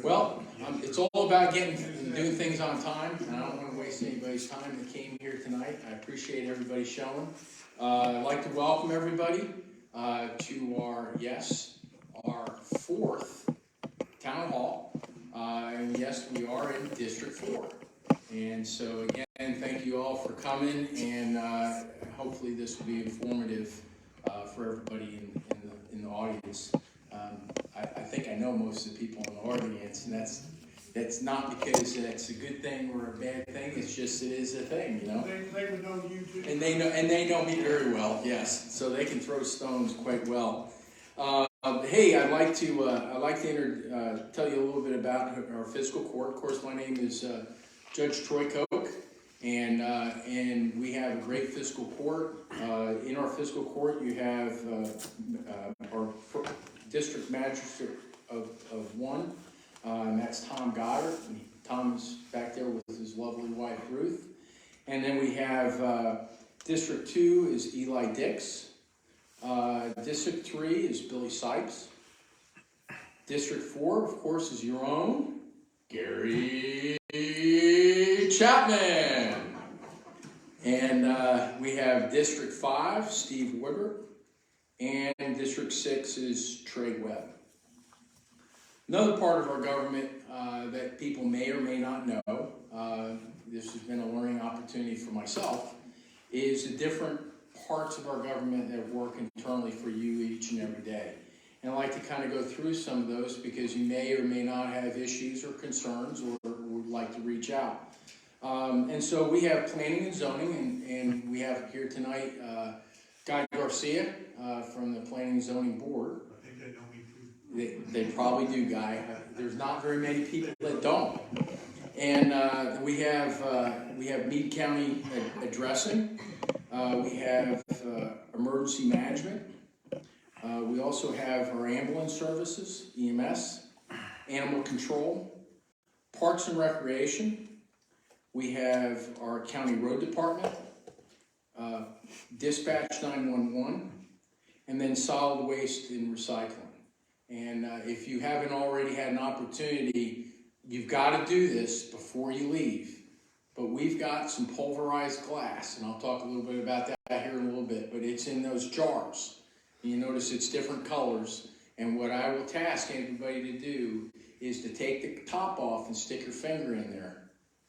Well, it's all about getting and doing things on time, and I don't want to waste anybody's time that came here tonight. I appreciate everybody showing. I'd like to welcome everybody to our fourth town hall. And yes, we are in District 4. And so again, thank you all for coming, and hopefully this will be informative for everybody in the audience. I think I know most of the people in the audience, and that's not because it's a good thing or a bad thing. It's just it is a thing, you know. They would know you too. And they know me very well. Yes, so they can throw stones quite well. Hey, I'd like to tell you a little bit about our fiscal court. Of course, my name is Judge Troy Koch, and we have a great fiscal court. In our fiscal court, you have our district magistrate of one, and that's Tom Goddard. And Tom's back there with his lovely wife Ruth. And then we have District 2 is Eli Dix. District 3 is Billy Sipes. District 4, of course, is your own Gary Chapman. And we have District 5, Steve Woodward. And District 6 is Trey Webb. Another part of our government that people may or may not know, this has been a learning opportunity for myself, is the different parts of our government that work internally for you each and every day. And I'd like to kind of go through some of those because you may or may not have issues or concerns or would like to reach out. And so we have planning and zoning, and we have here tonight Guy Garcia from the Planning and Zoning Board. I think they know me too. They probably do, Guy. There's not very many people that don't. And we have Meade County addressing. We have emergency management. We also have our ambulance services, EMS, animal control, parks and recreation. We have our county road department, dispatch 911, and then solid waste and recycling. And if you haven't already had an opportunity, you've got to do this before you leave. But we've got some pulverized glass, and I'll talk a little bit about that here in a little bit, but it's in those jars. And you notice it's different colors, and what I will task everybody to do is to take the top off and stick your finger in there.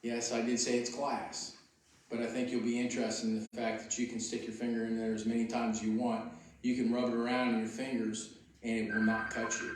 Yes, I did say it's glass, but I think you'll be interested in the fact that you can stick your finger in there as many times as you want. You can rub it around in your fingers, and it will not cut you.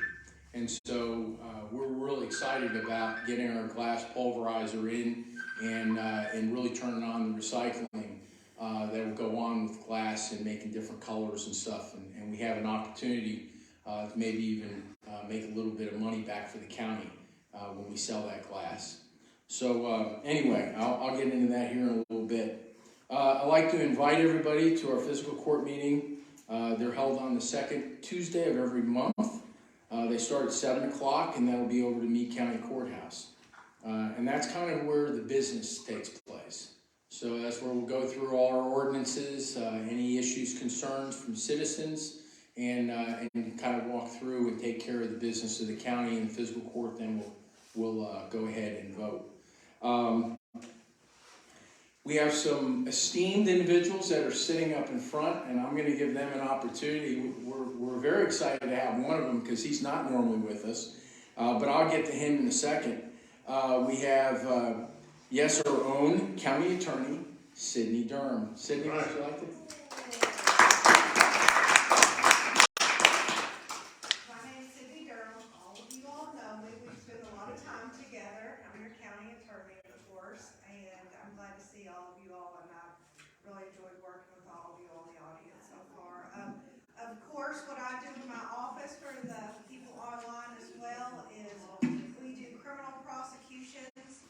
And so we're really excited about getting our glass pulverizer in and really turning on the recycling that will go on with glass and making different colors and stuff. And we have an opportunity to maybe even make a little bit of money back for the county when we sell that glass. So anyway, I'll get into that here in a little bit. I'd like to invite everybody to our fiscal court meeting. They're held on the second Tuesday of every month. They start at 7 o'clock, and that'll be over to Meade County Courthouse. And that's kind of where the business takes place. So that's where we'll go through all our ordinances, any issues, concerns from citizens, and kind of walk through and take care of the business of the county and the fiscal court. Then we'll go ahead and vote. We have some esteemed individuals that are sitting up in front, and I'm going to give them an opportunity. We're very excited to have one of them because he's not normally with us, but I'll get to him in a second. We have, our own county attorney, Sidney Durham. Sidney, would you like to? My name is Sidney Durham. All of you all know me. We spend a lot of time together. I'm your county attorney, of course, and I'm glad to see all of you all, and I've really enjoyed working with all of you on the audience so far. Of course, what I do in my office for the people online as well is we do criminal prosecutions,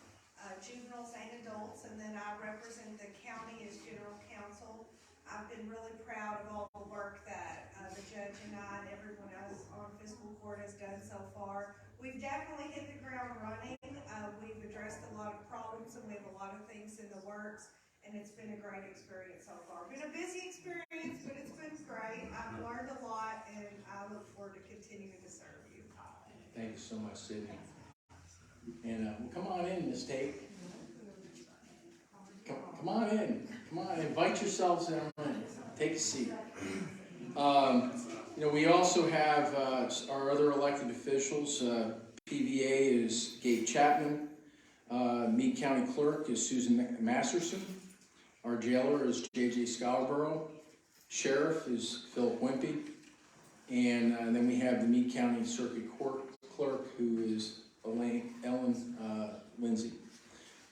juveniles and adults, and then I represent the county as general counsel. I've been really proud of all the work that the judge and I and everyone else on fiscal court has done so far. We've definitely hit the ground running. We've addressed a lot of problems, and we have a lot of things in the works, and it's been a great experience so far. Been a busy experience, but it's been great. I've learned a lot, and I look forward to continuing to serve you. Thank you so much, Sydney. And well, come on in, Miss Tate. Come on in. Come on, invite yourselves in. Take a seat. We also have our other elected officials. PVA is Gabe Chapman. Meade County Clerk is Susan Masterson. Our jailer is JJ Scarborough. Sheriff is Philip Wimpy. And then we have the Meade County Circuit Court Clerk, who is Ellen Lindsay.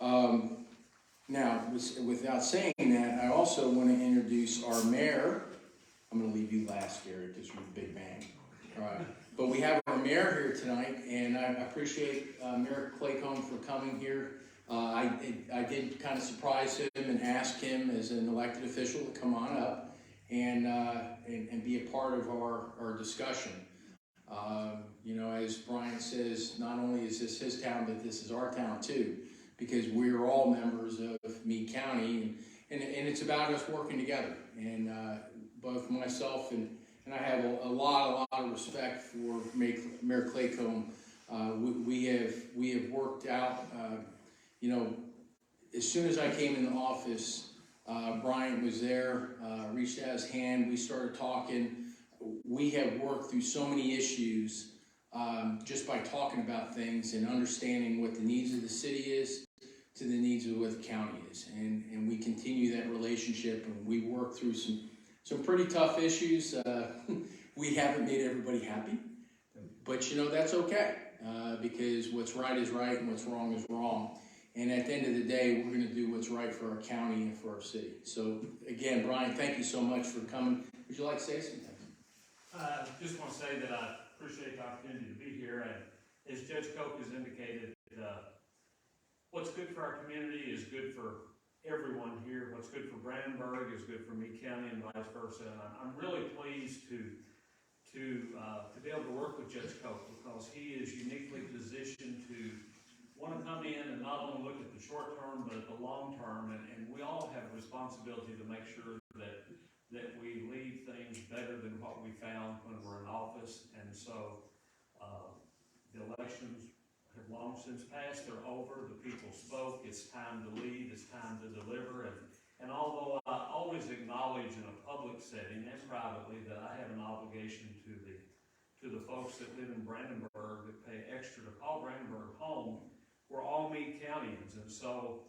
Now, without saying that, I also want to introduce our mayor. I'm going to leave you last, Gary, because you're the big man. All right. But we have our mayor here tonight, and I appreciate Mayor Claycomb for coming here. I did kind of surprise him and ask him as an elected official to come on up and be a part of our discussion. As Brian says, not only is this his town, but this is our town too, because we're all members of Meade County, and it's about us working together. And both myself and I have a lot of respect for Mayor Claycomb. We have worked out. As soon as I came in the office, Brian was there, reached out his hand. We started talking. We have worked through so many issues just by talking about things and understanding what the needs of the city is to the needs of what the county is. And we continue that relationship, and we work through some pretty tough issues. We haven't made everybody happy, but that's okay, because what's right is right and what's wrong is wrong. And at the end of the day, we're going to do what's right for our county and for our city. So again, Brian, thank you so much for coming. Would you like to say something? Just want to say that I appreciate the opportunity to be here, and as Judge Koch has indicated, what's good for our community is good for everyone here. What's good for Brandenburg is good for Meade County and vice versa. And I'm really pleased to be able to work with Judge Koch, because he is uniquely positioned to want to come in and not only look at the short term, but at the long term. And we all have a responsibility to make sure that we leave things better than what we found when we're in office. And so the elections have long since passed. They're over. The people spoke. It's time to lead. It's time to deliver. And although I always acknowledge in a public setting and privately that I have an obligation to the folks that live in Brandenburg that pay extra to call Brandenburg home, we're all Meade Countyans. And so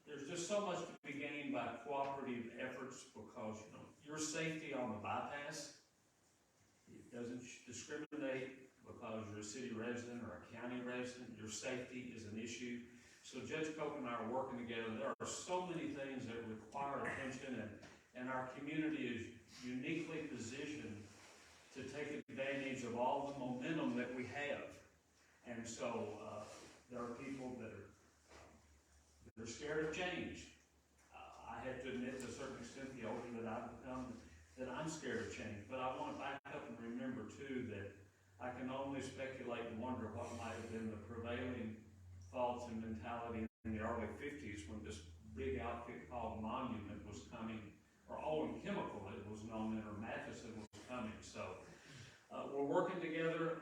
there's just so much to be gained by cooperative efforts, because your safety on the bypass, it doesn't discriminate because you're a city resident or a county resident. Your safety is an issue. So Judge Koch and I are working together. There are so many things that require attention, and our community is uniquely positioned to take advantage of all the momentum that we have. And so there are people that are scared of change. I have to admit, to a certain extent, the older that I've become, that I'm scared of change. But I want to back up and remember, too, that I can only speculate and wonder what might have been the prevailing thoughts and mentality in the early 50s when this big outfit called Monument was coming, or Olin Chemical, it was known, or Matheson was coming. So we're working together,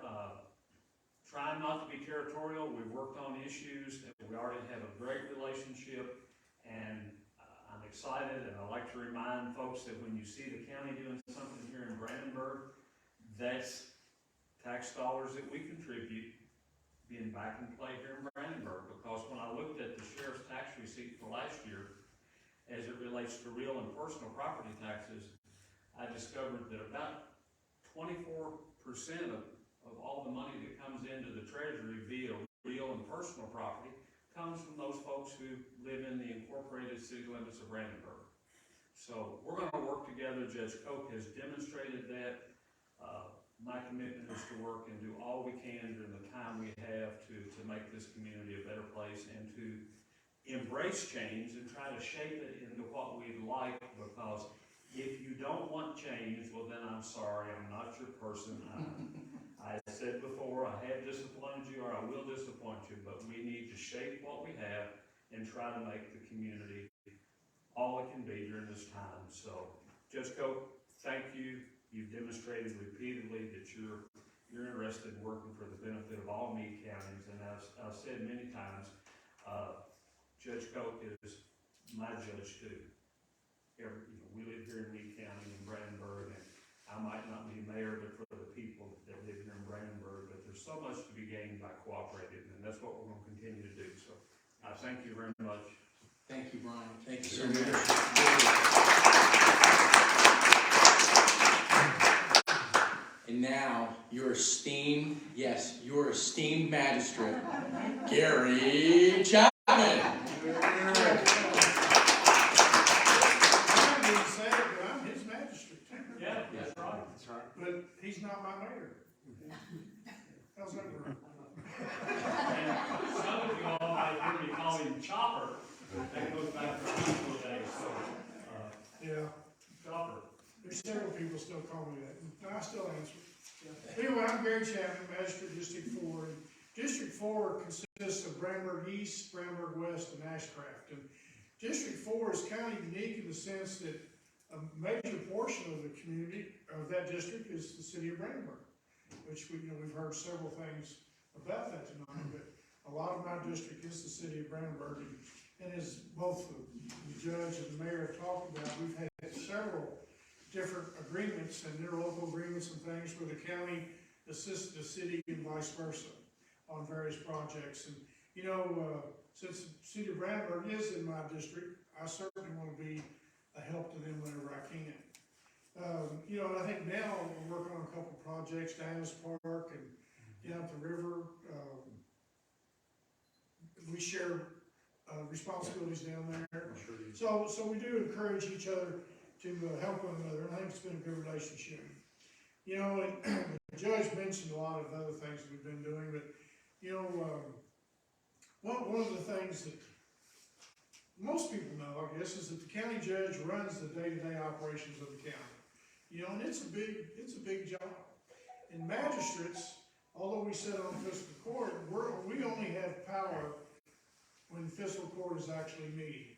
trying not to be territorial. We've worked on issues. We already have a great relationship, and I'm excited, and I like to remind folks that when you see the county doing something here in Brandenburg, that's tax dollars that we contribute being back in play here in Brandenburg. Because when I looked at the sheriff's tax receipt for last year, as it relates to real and personal property taxes, I discovered that about 24% of all the money that comes into the treasury via real and personal property comes from those folks who live in the incorporated city limits of Brandenburg. So we're going to work together. Judge Koch has demonstrated that. My commitment is to work and do all we can during the time we have to make this community a better place, and to embrace change and try to shape it into what we'd like. Because if you don't want change, well then I'm sorry, I'm not your person. I said before, I have disappointed you, or I will disappoint you, but we need to shape what we have and try to make the community all it can be during this time. So, Judge Koch, thank you. You've demonstrated repeatedly that you're interested interested in working for the benefit of all Meade counties, and as I've said many times, Judge Coke is my judge too. We live here in Meade County in Brandenburg, and I might not be mayor, but for the people that live here in Brandenburg, but there's so much to be gained by cooperating, and that's what we're going to continue to do. So I thank you very much. Thank you, Brian. Thank you so much. And now, your esteemed magistrate, Gary Chapman. I didn't say it, but I'm his magistrate. Yeah, that's right. That's right. But he's not my mayor. How's that work? And some of you all might hear me call him Chopper. That goes back to high school days. So, Yeah, Chopper. there's several people still call me that, and I still answer. Anyway, I'm Gary Chapman, Magistrate District 4. And District 4 consists of Brandenburg East, Brandenburg West, and Ashcraft. And District 4 is kind of unique in the sense that a major portion of the community of that district is the city of Brandenburg, which we've heard several things about that tonight. But a lot of my district is the city of Brandenburg, and as both the judge and the mayor have talked about, we've had several different agreements and interlocal agreements and things where the county assists the city and vice versa on various projects. And since the city of Brandenburg is in my district, I certainly want to be a help to them whenever I can. And I think now we're working on a couple of projects, Diana's Park and down at the river. We share responsibilities down there. So we do encourage each other to help one another, and I think it's been a good relationship. And the judge mentioned a lot of other things that we've been doing, but one of the things that most people know, I guess, is that the county judge runs the day-to-day operations of the county. And it's a big job. And magistrates, although we sit on fiscal court, we only have power when fiscal court is actually meeting.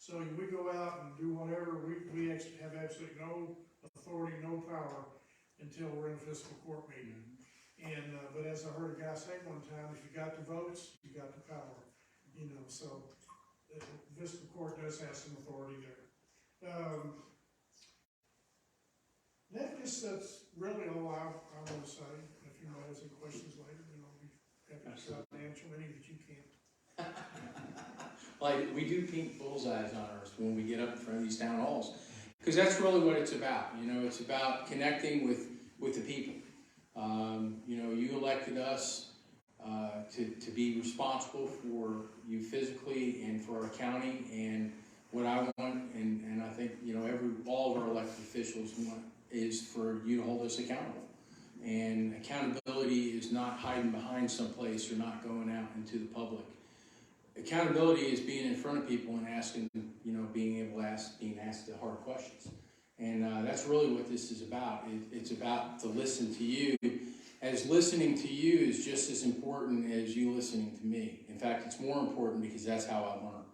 So we go out and do whatever, we have absolutely no authority, no power until we're in a fiscal court meeting. And, but as I heard a guy say one time, if you got the votes, you got the power, so the fiscal court does have some authority there. That's really all I want to say. If anybody has any questions later, I'll be happy to answer any that you can. Like, we do pink bullseyes on ours when we get up in front of these town halls, because that's really what it's about. It's about connecting with the people. You elected us to be responsible for you physically and for our county, and what I want, and I think all of our elected officials want, is for you to hold us accountable. And accountability is not hiding behind someplace or not going out into the public. Accountability is being in front of people and asking, being asked the hard questions. And that's really what this is about. It's about to listen to you, as listening to you is just as important as you listening to me. In fact, it's more important because that's how I learn.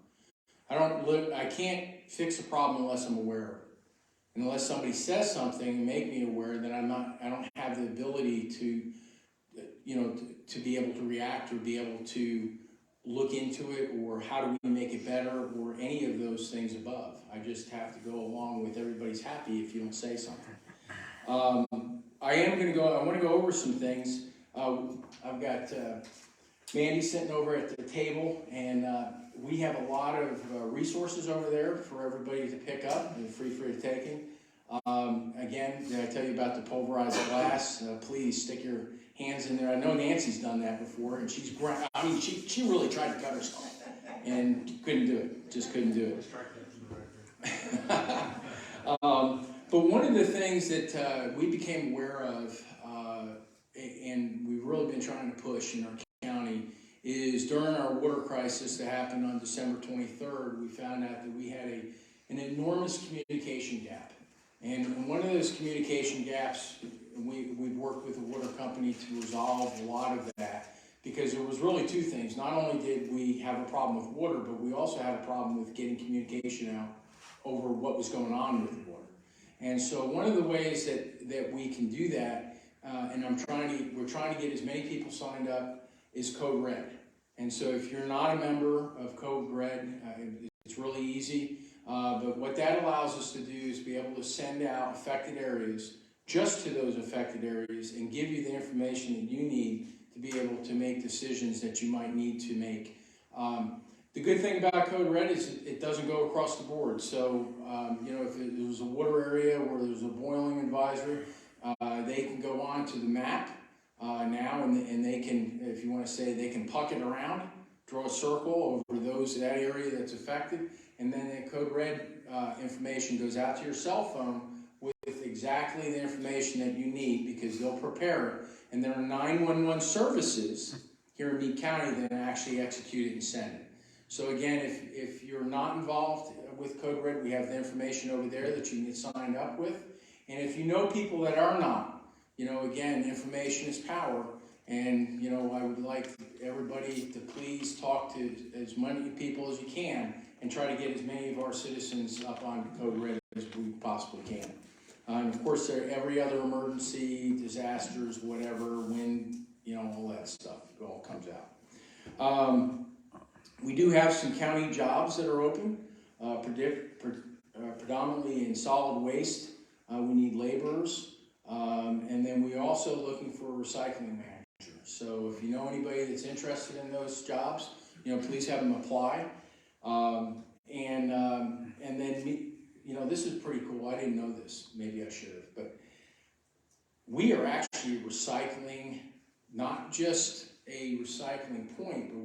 I can't fix a problem unless I'm aware of it. And unless somebody says something and make me aware, then I don't have the ability to be able to react or be able to look into it, or how do we make it better, or any of those things above. I just have to go along with everybody's happy if you don't say something. I want to go over some things. I've got Mandy sitting over at the table, and we have a lot of resources over there for everybody to pick up and free for the taking. Again, did I tell you about the pulverized glass? Please stick your hands in there. I know Nancy's done that before, and she really tried to cut herself and couldn't do it. Just couldn't do it. But one of the things that we became aware of, and we've really been trying to push in our county, is during our water crisis that happened on December 23rd, we found out that we had an enormous communication gap. And one of those communication gaps, we've worked with the water company to resolve a lot of that, because there was really two things. Not only did we have a problem with water, but we also had a problem with getting communication out over what was going on with the water. And so one of the ways that we can do that, and we're trying to get as many people signed up as Code Red. And so if you're not a member of Code Red, it's really easy. But what that allows us to do is be able to send out affected areas just to those affected areas and give you the information that you need to be able to make decisions that you might need to make. The good thing about Code Red is it doesn't go across the board. So, if there was a water area where there's a boiling advisory, they can go on to the map now, and they can, if you want to say, they can puck it around, draw a circle over that area that's affected, and then the Code Red information goes out to your cell phone with exactly the information that you need, because they'll prepare it. And there are 911 services here in Meade County that actually execute it and send it. So again, if you're not involved with Code Red, we have the information over there that you can get signed up with. And if you know people that are not, again, information is power. And, I would like everybody to please talk to as many people as you can and try to get as many of our citizens up on Code Red as we possibly can. And of course, every other emergency, disasters, whatever, wind, all that stuff, it all comes out. We do have some county jobs that are open, predominantly in solid waste. We need laborers, and then we're also looking for a recycling manager. So if you know anybody that's interested in those jobs, please have them apply. And then, this is pretty cool. I didn't know this. Maybe I should have. But we are actually recycling, not just a recycling point, but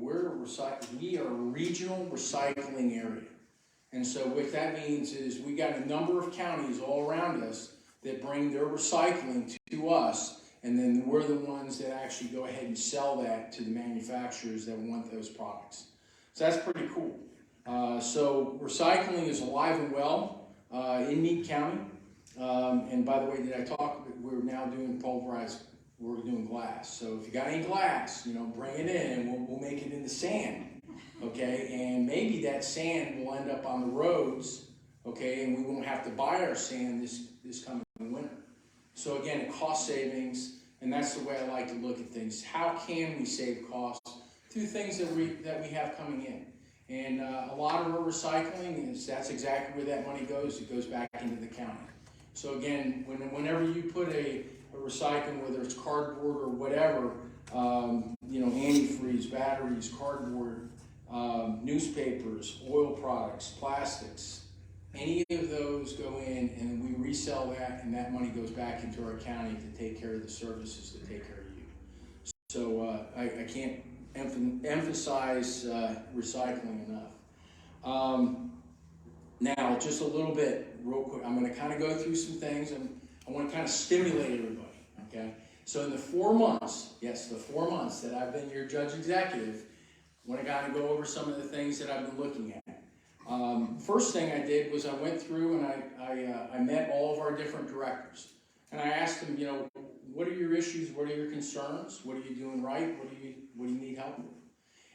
we are a regional recycling area. And so what that means is we got a number of counties all around us that bring their recycling to us, and then we're the ones that actually go ahead and sell that to the manufacturers that want those products. So that's pretty cool. So recycling is alive and well in Meade County. And by the way, did I talk? We're now doing pulverized. We're doing glass. So if you got any glass, bring it in, and we'll make it into sand, okay? And maybe that sand will end up on the roads, okay? And we won't have to buy our sand this coming winter. So again, cost savings, and that's the way I like to look at things. How can we save costs through things that we have coming in? And a lot of our recycling that's exactly where that money goes. It goes back into the county. So again, whenever you put a recycling, whether it's cardboard or whatever, antifreeze, batteries, cardboard, newspapers, oil products, plastics, any of those go in and we resell that, and that money goes back into our county to take care of the services that take care of you. So I can't emphasize recycling enough. Now, just a little bit, real quick, I'm going to kind of go through some things, and I want to kind of stimulate everybody, okay? So in the 4 months, yes, the 4 months that I've been your judge executive, I want to kind of go over some of the things that I've been looking at. First thing I did was I went through and I met all of our different directors. And I asked them, what are your issues? What are your concerns? What are you doing right? What do you need help with?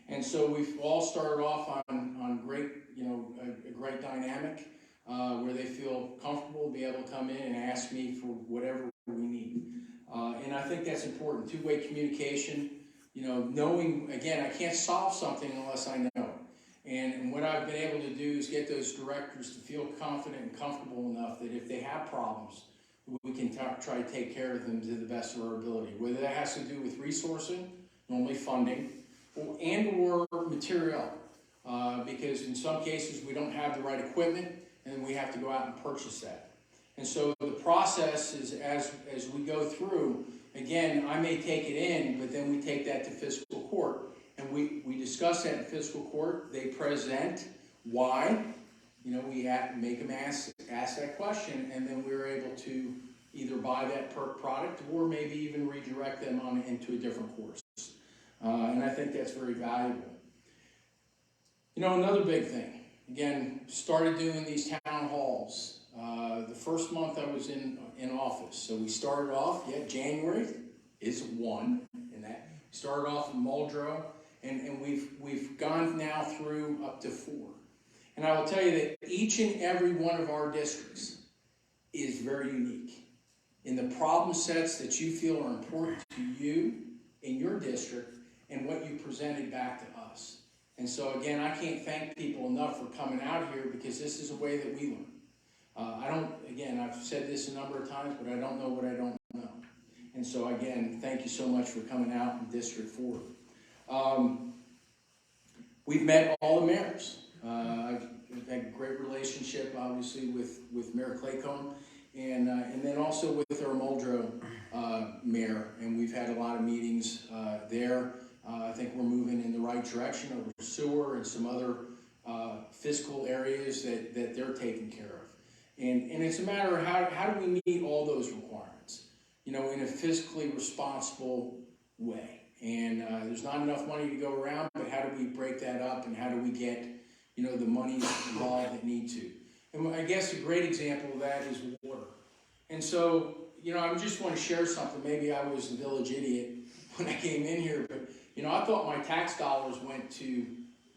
And so we've all started off on great, a great dynamic where they feel comfortable to be able to come in and ask me for whatever we need. And I think that's important. Two-way communication, knowing, again, I can't solve something unless I know. And what I've been able to do is get those directors to feel confident and comfortable enough that if they have problems, we can try to take care of them to the best of our ability. Whether that has to do with resourcing, normally funding, or material. Because in some cases we don't have the right equipment and we have to go out and purchase that. And so the process is as we go through, again, I may take it in, but then we take that to fiscal court. And we discuss that in fiscal court. They present why, we make them ask that question, and then we're able to either buy that product or maybe even redirect them into a different course. And I think that's very valuable. Another big thing, again, started doing these town halls. The first month I was in office. So we started off, January is one, and that started off in Muldrow, and we've gone now through up to 4. And I will tell you that each and every one of our districts is very unique. in the problem sets that you feel are important to you in your district and what you presented back to us. And so again, I can't thank people enough for coming out here because this is a way that we learn. I've said this a number of times, but I don't know what I don't know. And so again, thank you so much for coming out in District 4. We've met all the mayors. I've had a great relationship, obviously, with Mayor Claycomb, and then also with our Muldrow mayor, and we've had a lot of meetings there. I think we're moving in the right direction over sewer and some other fiscal areas that they're taking care of. And it's a matter of how do we meet all those requirements, in a fiscally responsible way. And there's not enough money to go around, but how do we break that up and how do we get, the money involved that need to? And I guess a great example of that is water. And so, I just want to share something. Maybe I was the village idiot when I came in here, but, I thought my tax dollars went to,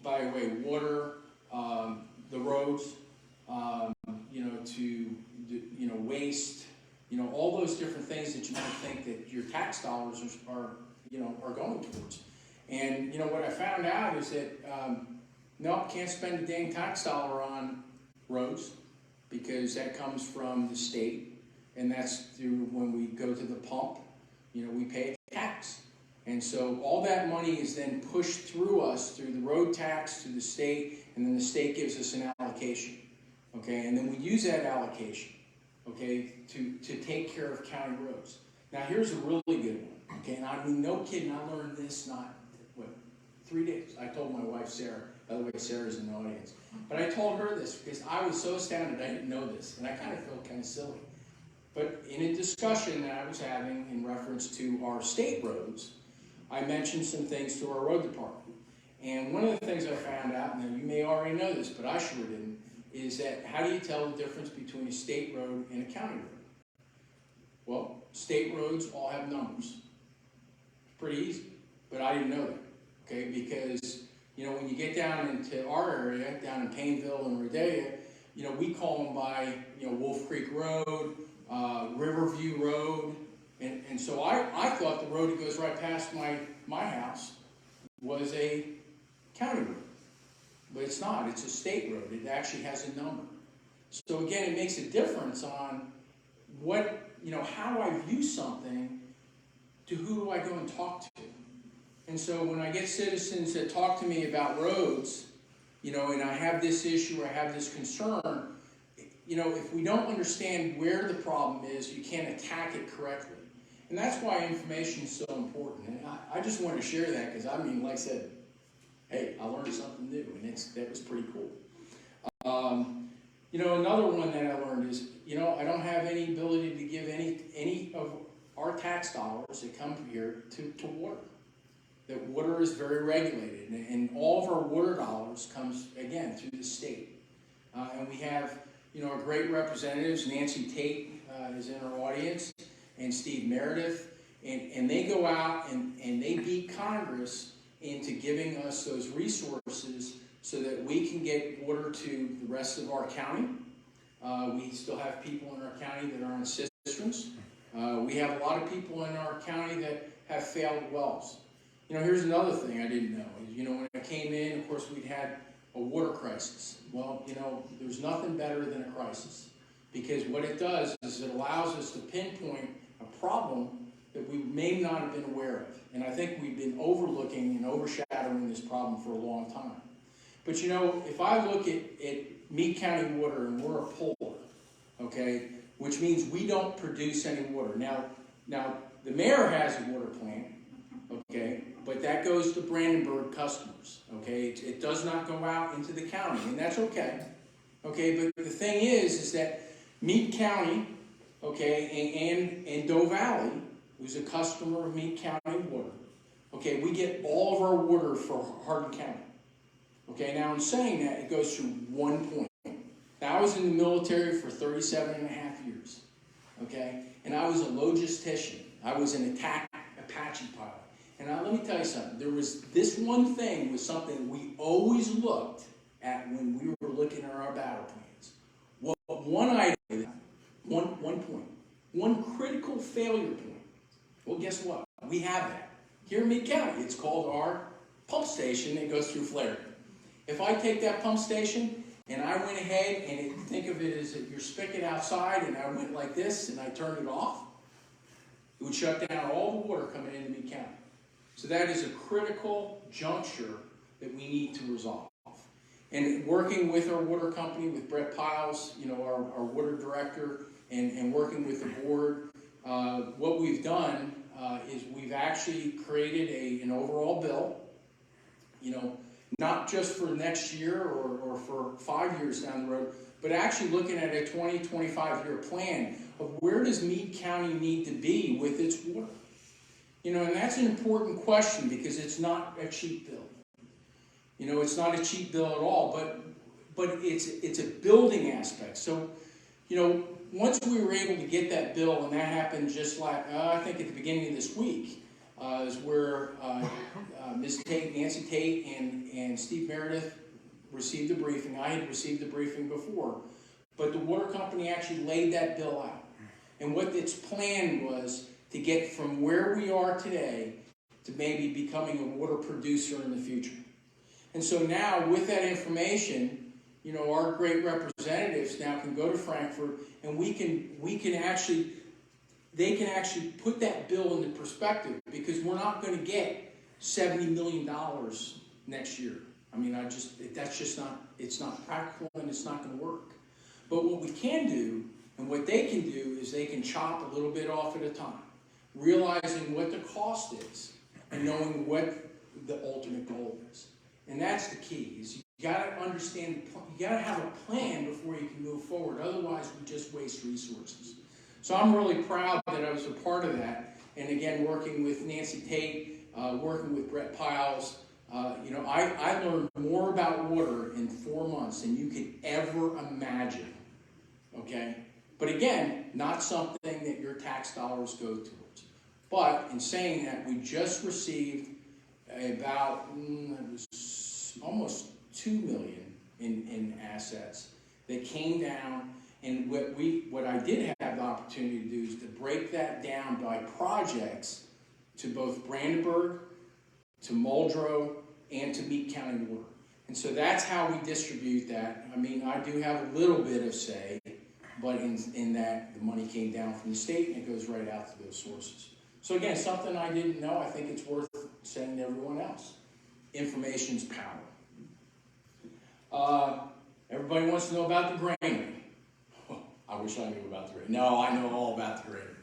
by the way, water, the roads, to, waste, all those different things that you might think that your tax dollars are going towards. And, what I found out is that, no, can't spend a dang tax dollar on roads because that comes from the state, and that's through when we go to the pump, we pay a tax. And so all that money is then pushed through us through the road tax to the state, and then the state gives us an allocation, okay? And then we use that allocation, okay, to take care of county roads. Now here's a really good one, okay? And I mean, no kidding, I learned this 3 days. I told my wife Sarah. By the way, Sarah's in the audience. But I told her this because I was so astounded I didn't know this, and I kind of felt kind of silly. But in a discussion that I was having in reference to our state roads, I mentioned some things to our road department. And one of the things I found out, now you may already know this, but I sure didn't, is that how do you tell the difference between a state road and a county road? Well, state roads all have numbers. It's pretty easy, but I didn't know that, okay? Because, when you get down into our area, down in Painville and Rodea, we call them by, Wolf Creek Road, Riverview Road, and so I thought the road that goes right past my house was a county road, but it's not. It's a state road. It actually has a number. So again, it makes a difference on what, how do I view something to who do I go and talk to? And so when I get citizens that talk to me about roads, and I have this issue or I have this concern, if we don't understand where the problem is, you can't attack it correctly. And that's why information is so important. And I just want to share that because, like I said, hey, I learned something new, and that was pretty cool. Another one that I learned is, I don't have any ability to give any of our tax dollars that come from here to water. That water is very regulated, and all of our water dollars comes, again, through the state. And we have, our great representatives, Nancy Tate is in our audience, and Steve Meredith, and they go out and they beat Congress into giving us those resources so that we can get water to the rest of our county. We still have people in our county that are on cisterns. We have a lot of people in our county that have failed wells. Here's another thing I didn't know. When I came in, of course, we'd had a water crisis. Well, there's nothing better than a crisis because what it does is it allows us to pinpoint a problem that we may not have been aware of. And I think we've been overlooking and overshadowing this problem for a long time. But if I look at Meade County Water and we're a puller, okay, which means we don't produce any water. Now the mayor has a water plant, okay, but that goes to Brandenburg customers, okay? It does not go out into the county, and that's okay, okay? But the thing is that Meade County, okay, and Doe Valley, who's a customer of Meade County Water, okay, we get all of our water for Hardin County. Okay, now in saying that, it goes through one point. Now, I was in the military for 37 and a half years, okay? And I was a logistician. I was an Apache pilot. And now, let me tell you something. There was this one thing was something we always looked at when we were looking at our battle plans. One item, one point. one critical failure point. Well, guess what? We have that. Here in Meade County, it's called our pump station that goes through Flaherty. If I take that pump station and I went ahead and think of it as your spigot outside and I went like this and I turned it off, it would shut down all the water coming into Meade County. So that is a critical juncture that we need to resolve. And working with our water company, with Brett Piles, our water director, and working with the board, what we've done is we've actually created an overall bill, not just for next year or for 5 years down the road, but actually looking at a 20, 25-year plan of where does Meade County need to be with its water. And that's an important question because it's not a cheap bill. It's not a cheap bill at all, but it's a building aspect. So, once we were able to get that bill, and that happened just like, I think at the beginning of this week, is where Ms. Tate, Nancy Tate, and Steve Meredith received a briefing. I had received a briefing before, but the water company actually laid that bill out. And what its plan was to get from where we are today to maybe becoming a water producer in the future. And so now with that information, our great representatives now can go to Frankfurt and they can actually put that bill into perspective, because we're not going to get $70 million next year. It's not practical and it's not going to work. But what we can do and what they can do is they can chop a little bit off at a time, realizing what the cost is and knowing what the ultimate goal is. And that's the key, is you got to understand, you got to have a plan before you can move forward. Otherwise, we just waste resources. So I'm really proud that I was a part of that. And again, working with Nancy Tate, working with Brett Piles, I learned more about water in 4 months than you could ever imagine, okay? But again, not something that your tax dollars go towards. But in saying that, we just received about it was almost $2 million in assets that came down. And what I did have the opportunity to do is to break that down by projects to both Brandenburg, to Muldrow, and to Meade County Water. And so that's how we distribute that. I do have a little bit of say, but in that the money came down from the state and it goes right out to those sources. So again, something I didn't know, I think it's worth saying to everyone else. Information's power. Everybody wants to know about the granary. I wish I knew about the granary. No, I know all about the granary.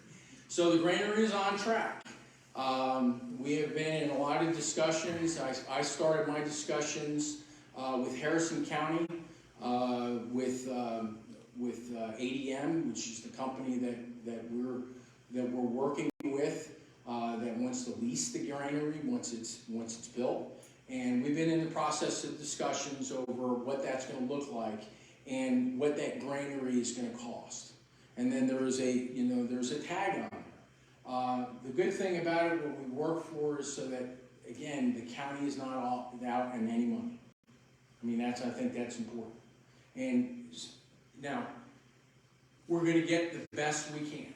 So the granary is on track. We have been in a lot of discussions. I started my discussions with Harrison County, with ADM, which is the company that we're working with, that wants to lease the granary once it's built. And we've been in the process of discussions over what that's going to look like and what that granary is going to cost. And then there's a tag on there. The good thing about it, what we work for, is so that, again, the county is not out in any money. I think that's important. And now, we're going to get the best we can.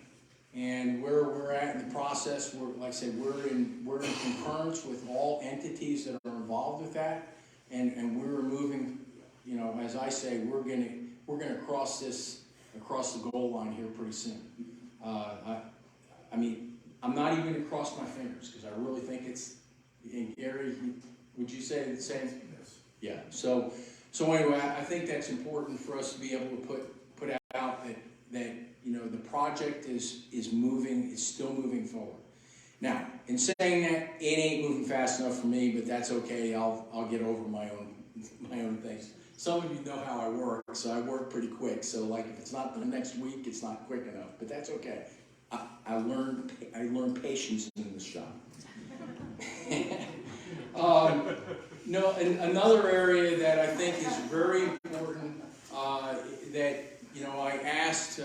And where we're at in the process, like I said, we're in concurrence with all entities that are involved with that, and we're moving. As I say, we're gonna cross the goal line here pretty soon. I'm not even gonna cross my fingers because I really think it's. And Gary, would you say the same? Yes. Yeah. So anyway, I think that's important for us to be able to put out that the project is moving, it's still moving forward. Now, in saying that, it ain't moving fast enough for me, but that's okay. I'll get over my own things. Some of you know how I work, so I work pretty quick. So like if it's not the next week, it's not quick enough, but that's okay. I learned patience in this job. No, and another area that I think is very important, that I asked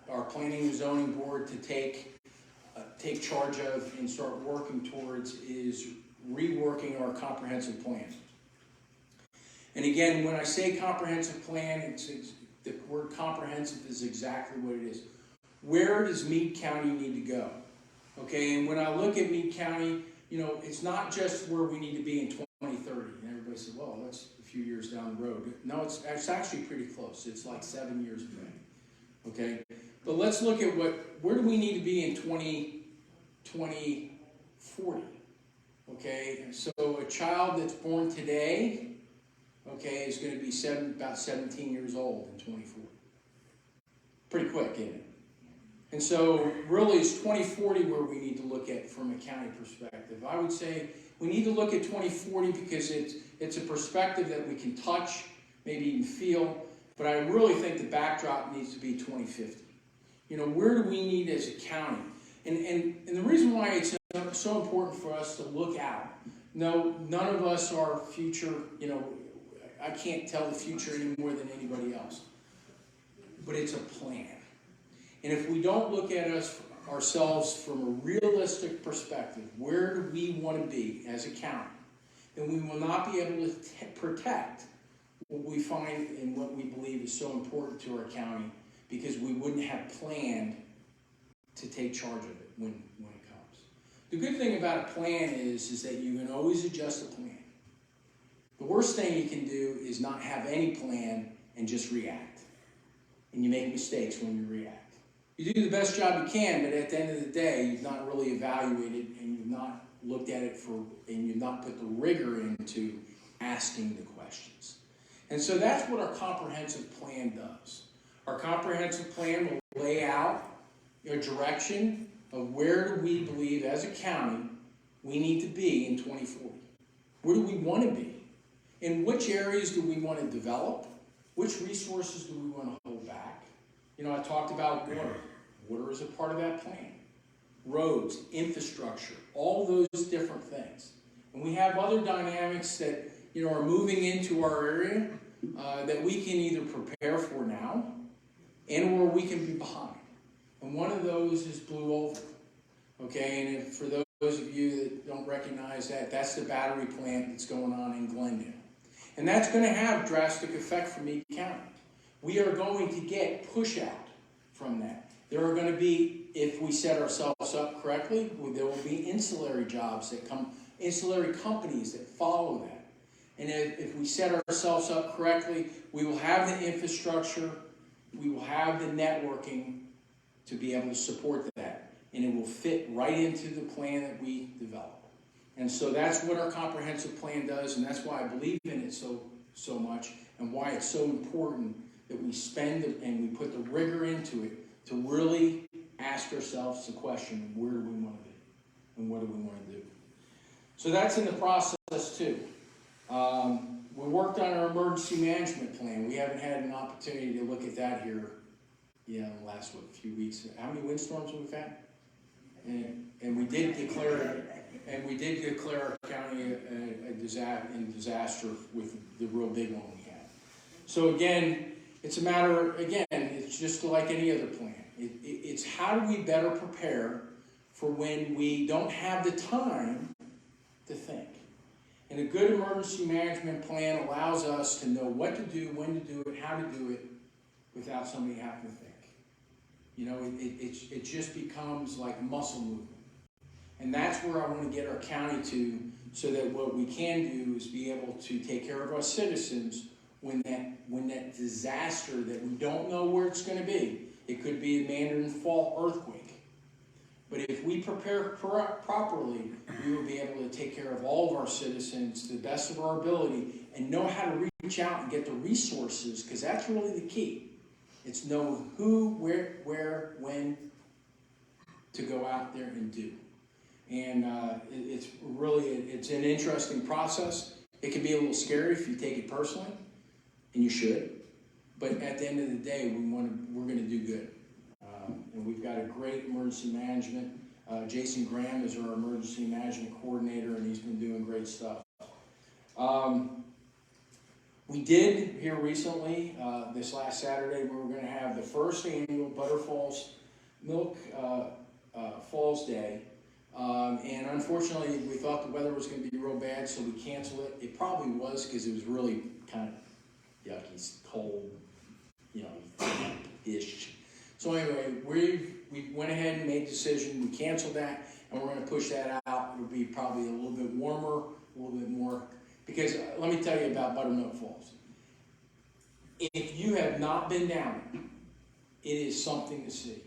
our planning and zoning board to take charge of and start working towards is reworking our comprehensive plan. And again, when I say comprehensive plan, the word comprehensive is exactly what it is. where does Meade County need to go? Okay, and when I look at Meade County, you know, it's not just where we need to be in 2030. And everybody said, well, that's a few years down the road. No, it's actually pretty close. It's like 7 years away. Okay, but let's look at where do we need to be in 2040? Okay, so a child that's born today, okay, is going to be about 17 years old in 2040. Pretty quick, isn't it? And so really it's 2040 where we need to look at from a county perspective. I would say we need to look at 2040 because it's a perspective that we can touch, maybe even feel, but I really think the backdrop needs to be 2050. You know, where do we need as a county? And the reason why it's so important for us to look out. No, none of us are future, you know, I can't tell the future any more than anybody else. But it's a plan. And if we don't look at ourselves from a realistic perspective, where do we want to be as a county, then we will not be able to protect what we find and what we believe is so important to our county, because we wouldn't have planned to take charge of it when it comes. The good thing about a plan is that you can always adjust a plan. The worst thing you can do is not have any plan and just react. And you make mistakes when you react. You do the best job you can, but at the end of the day, you've not really evaluated and you've not looked at it and you've not put the rigor into asking the questions. And so that's what our comprehensive plan does. Our comprehensive plan will lay out a direction of where do we believe as a county we need to be in 2040. Where do we want to be? In which areas do we want to develop? Which resources do we want to hold back? You know, I talked about water. Water is a part of that plan. Roads, infrastructure, all those different things. And we have other dynamics that, you know, are moving into our area that we can either prepare for now and or we can be behind. And one of those is Blue Oval. Okay, and for those of you that don't recognize that, that's the battery plant that's going on in Glendale. And that's going to have drastic effect for Meade County. We are going to get push out from that. There are going to be, if we set ourselves up correctly, there will be ancillary jobs that come, ancillary companies that follow that. And if we set ourselves up correctly, we will have the infrastructure, we will have the networking to be able to support that. And it will fit right into the plan that we develop. And so that's what our comprehensive plan does, and that's why I believe in it so much, and why it's so important that we spend and we put the rigor into it to really ask ourselves the question, where do we want to be? And what do we want to do? So that's in the process too. We worked on our emergency management plan. We haven't had an opportunity to look at that here, the last few weeks. How many windstorms have we had? And we did declare our county a disaster with the real big one we had. So again, it's a matter, it's just like any other plan. It's how do we better prepare for when we don't have the time to think. And a good emergency management plan allows us to know what to do, when to do it, how to do it, without somebody having to think. You know, it just becomes like muscle movement. And that's where I want to get our county to, so that what we can do is be able to take care of our citizens when that disaster that we don't know where it's going to be. It could be a Mandarin Fault earthquake. But if we prepare properly, we will be able to take care of all of our citizens to the best of our ability and know how to reach out and get the resources, because that's really the key. It's know who, where, when to go out there and do. And it's an interesting process. It can be a little scary if you take it personally, and you should. But at the end of the day, we're going to do good. And we've got a great emergency management. Jason Graham is our emergency management coordinator, and he's been doing great stuff. We did here recently, this last Saturday, we were going to have the first annual Butterfalls Milk Falls Day. And unfortunately, we thought the weather was going to be real bad, so we canceled it. It probably was because it was really kind of yucky, cold, ish. So anyway, we went ahead and made a decision, we canceled that, and we're gonna push that out. It'll be probably a little bit warmer, a little bit more, because let me tell you about Buttermilk Falls. If you have not been down there, it is something to see.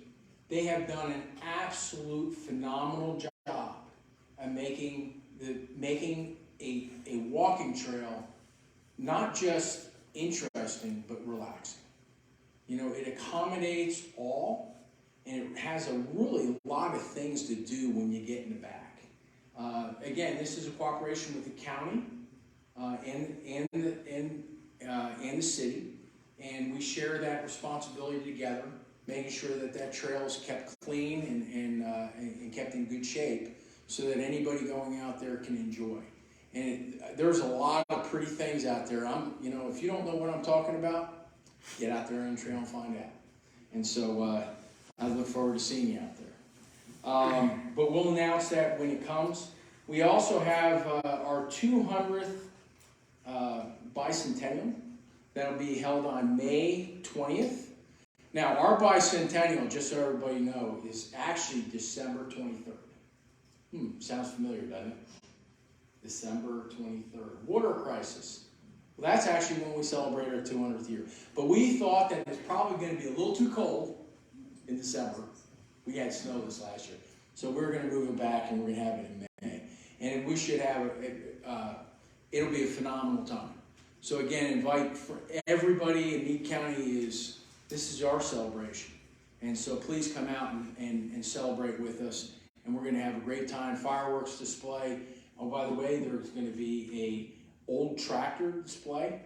They have done an absolute phenomenal job at making a walking trail not just interesting, but relaxing. You know, it accommodates all, and it has a really lot of things to do when you get in the back. Again, this is a cooperation with the county and the city, and we share that responsibility together, making sure that that trail is kept clean and kept in good shape, so that anybody going out there can enjoy. And there's a lot of pretty things out there. If you don't know what I'm talking about, get out there on the trail and find out. And so I look forward to seeing you out there. But we'll announce that when it comes. We also have our 200th bicentennial. That'll be held on May 20th. Now, our bicentennial, just so everybody knows, is actually December 23rd. Sounds familiar, doesn't it? December 23rd. Water crisis. Well, that's actually when we celebrate our 200th year. But we thought that it's probably going to be a little too cold in December. We had snow this last year. So we're going to move it back, and we're going to have it in May. And we should have it'll be a phenomenal time. So again, invite for everybody in Meade County. This is our celebration. And so please come out and celebrate with us. And we're going to have a great time. Fireworks display. Oh, by the way, there's going to be a old tractor display.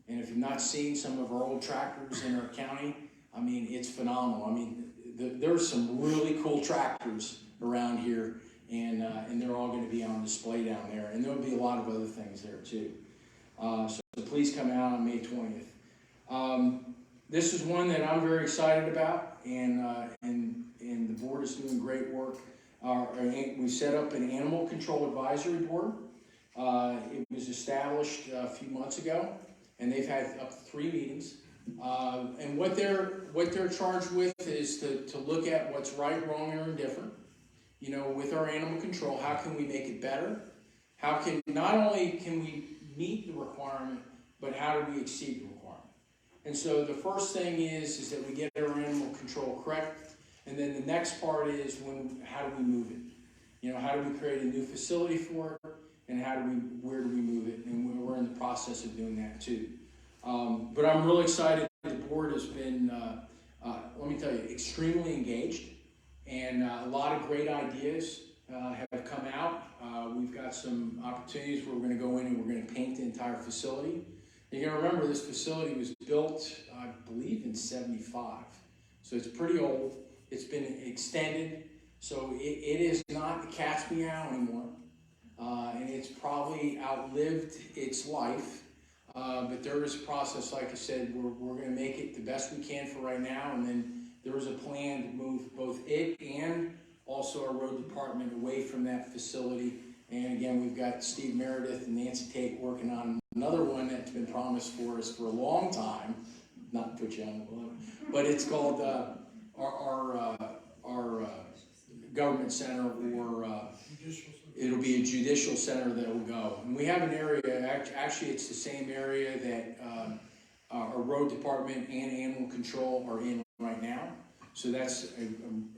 And if you've not seen some of our old tractors in our county, I mean, it's phenomenal. I mean, there's some really cool tractors around here, and they're all going to be on display down there. And there'll be a lot of other things there too. So please come out on May 20th. This is one that I'm very excited about, and the board is doing great work. We set up an animal control advisory board. It was established a few months ago, and they've had up to 3 meetings. And what they're charged with is to look at what's right, wrong, or indifferent. You know, with our animal control, how can we make it better? Not only can we meet the requirement, but how do we exceed the requirement? And so the first thing is that we get our animal control correct, and then the next part is how do we move it? You know, how do we create a new facility for it, and where do we move it? And we're in the process of doing that too. But I'm really excited. The board has been, let me tell you, extremely engaged, and a lot of great ideas have come out. We've got some opportunities where we're going to go in and we're going to paint the entire facility. You're going to remember this facility was built, I believe, in '75. So it's pretty old. It's been extended. So it is not the cat's meow anymore. And it's probably outlived its life. But there is a process, like I said, we're going to make it the best we can for right now. And then there is a plan to move both it and also our road department away from that facility. And again, we've got Steve Meredith and Nancy Tate working on another one that's been promised for us for a long time. Not to put you on the balloon, but it's called our government center, or it'll be a judicial center that will go. And we have an area, actually it's the same area that our road department and animal control are in right now. So that's a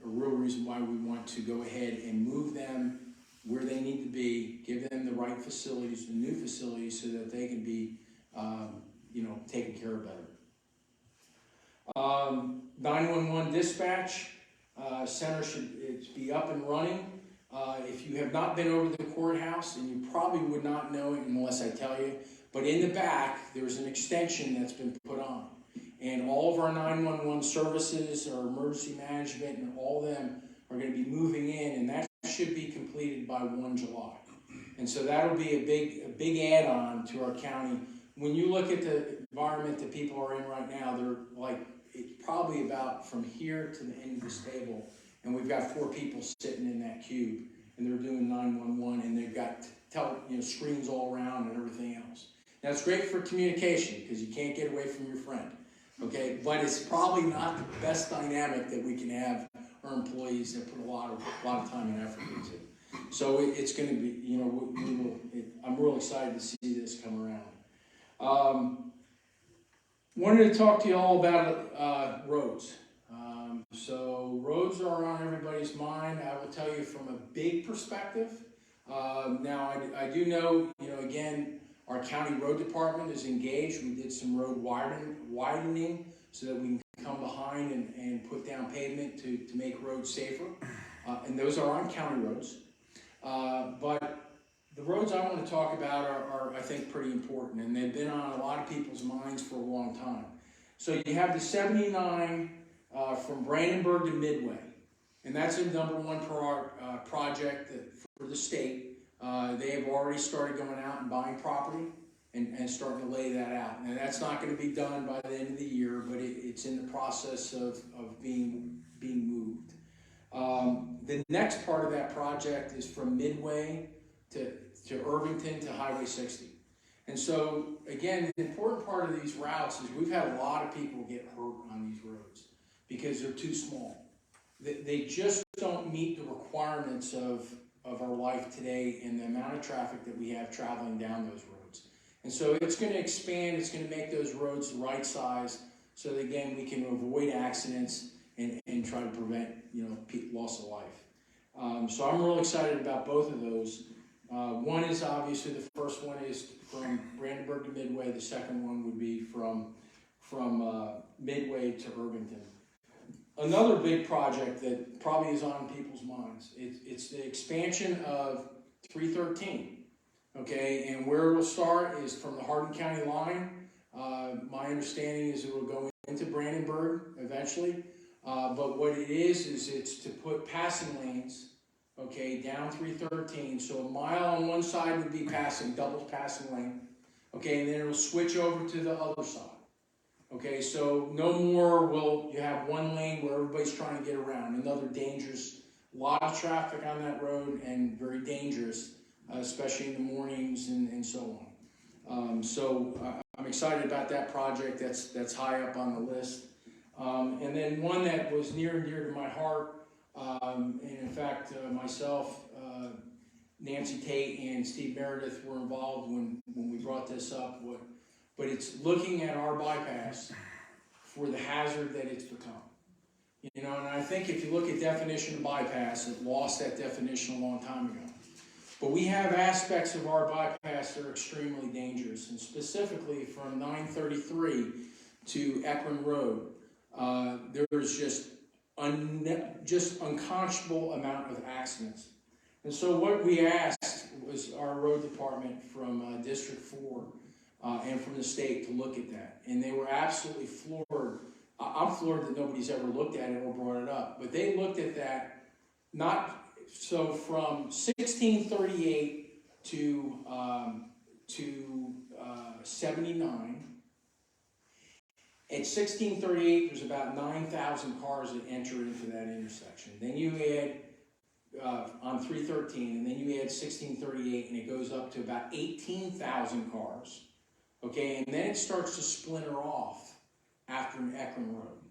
real reason why we want to go ahead and move them where they need to be, give them the right facilities, the new facilities, so that they can be, taken care of better. 911 dispatch center should be up and running. If you have not been over to the courthouse, and you probably would not know it unless I tell you, but in the back, there's an extension that's been put on. And all of our 911 services, our emergency management, and all of them are going to be moving in, and that should be completed by 1 July. And so that'll be a big add-on to our county. When you look at the environment that people are in right now, they're like, it's probably about from here to the end of this table, and we've got 4 people sitting in that cube, and they're doing 911, and they've got screens all around and everything else. Now, it's great for communication, because you can't get away from your friend. Okay, but it's probably not the best dynamic that we can have our employees that put a lot of time and effort into. So it's going to be, you know, I'm real excited to see this come around. Wanted to talk to you all about roads. So roads are on everybody's mind. I will tell you from a big perspective. Now I do know, you know, again, our county road department is engaged. We did some road widening so that we can come behind and put down pavement to make roads safer. And those are on county roads. But the roads I want to talk about are, I think, pretty important, and they've been on a lot of people's minds for a long time. So you have the 79 from Brandenburg to Midway, and that's a #1 project for the state. They have already started going out and buying property and starting to lay that out. And that's not going to be done by the end of the year, but it's in the process of being moved. The next part of that project is from Midway to Irvington to Highway 60. And so, again, the important part of these routes is we've had a lot of people get hurt on these roads because they're too small. They just don't meet the requirements of our life today and the amount of traffic that we have traveling down those roads. And so it's going to expand, it's going to make those roads the right size so that, again, we can avoid accidents and try to prevent, you know, loss of life. So I'm really excited about both of those. One is obviously, the first one is from Brandenburg to Midway. The second one would be from Midway to Irvington. Another big project that probably is on people's minds, it's the expansion of 313. Okay, and where it'll start is from the Hardin County line. My understanding is it will go into Brandenburg eventually. But what it is it's to put passing lanes, okay, down 313. So a mile on one side would be passing, double passing lane. Okay, and then it'll switch over to the other side. Okay, so no more will you have one lane where everybody's trying to get around. Another dangerous, lot of traffic on that road and very dangerous, especially in the mornings and so on. So I'm excited about that project. That's high up on the list. And then one that was near and dear to my heart, and in fact, myself, Nancy Tate, and Steve Meredith were involved when we brought this up. But it's looking at our bypass for the hazard that it's become. You know, and I think if you look at definition of bypass, it lost that definition a long time ago. But we have aspects of our bypass that are extremely dangerous, and specifically from 933 to Ekron Road. There's just unconscionable amount of accidents. And so what we asked was our road department from District 4 and from the state to look at that. And they were absolutely floored. I'm floored that nobody's ever looked at it or brought it up. But they looked at that, so from 1638 to 79. At 1638, there's about 9,000 cars that enter into that intersection. Then you add, on 313, and then you add 1638, and it goes up to about 18,000 cars. Okay, and then it starts to splinter off after an Ekron Road.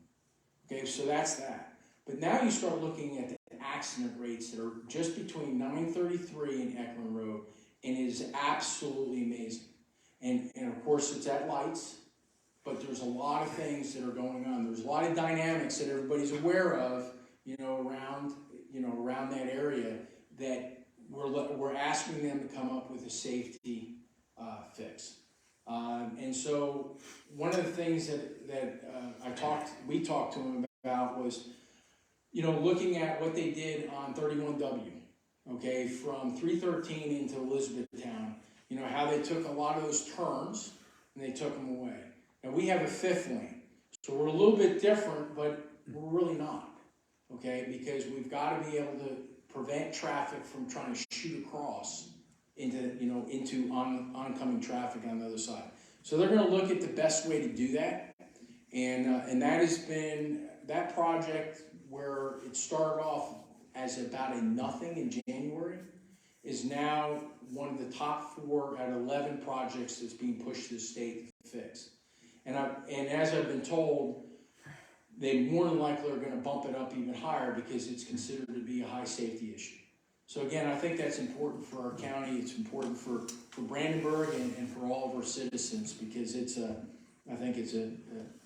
Okay, so that's that. But now you start looking at the accident rates that are just between 933 and Ekron Road, and it is absolutely amazing. And of course, it's at lights. But there's a lot of things that are going on. There's a lot of dynamics that everybody's aware of, around that area that we're asking them to come up with a safety fix. And so one of the things that we talked to them about was, looking at what they did on 31W, okay, from 313 into Elizabethtown, how they took a lot of those turns and they took them away. Now, we have a 5th lane, so we're a little bit different, but we're really not, okay? Because we've got to be able to prevent traffic from trying to shoot across into oncoming traffic on the other side. So they're going to look at the best way to do that, and that has been that project where it started off as about a nothing in January is now one of the top 4 out of 11 projects that's being pushed to the state to fix. And as I've been told, they more than likely are gonna bump it up even higher because it's considered to be a high safety issue. So again, I think that's important for our county, it's important for Brandenburg and for all of our citizens, because I think it'd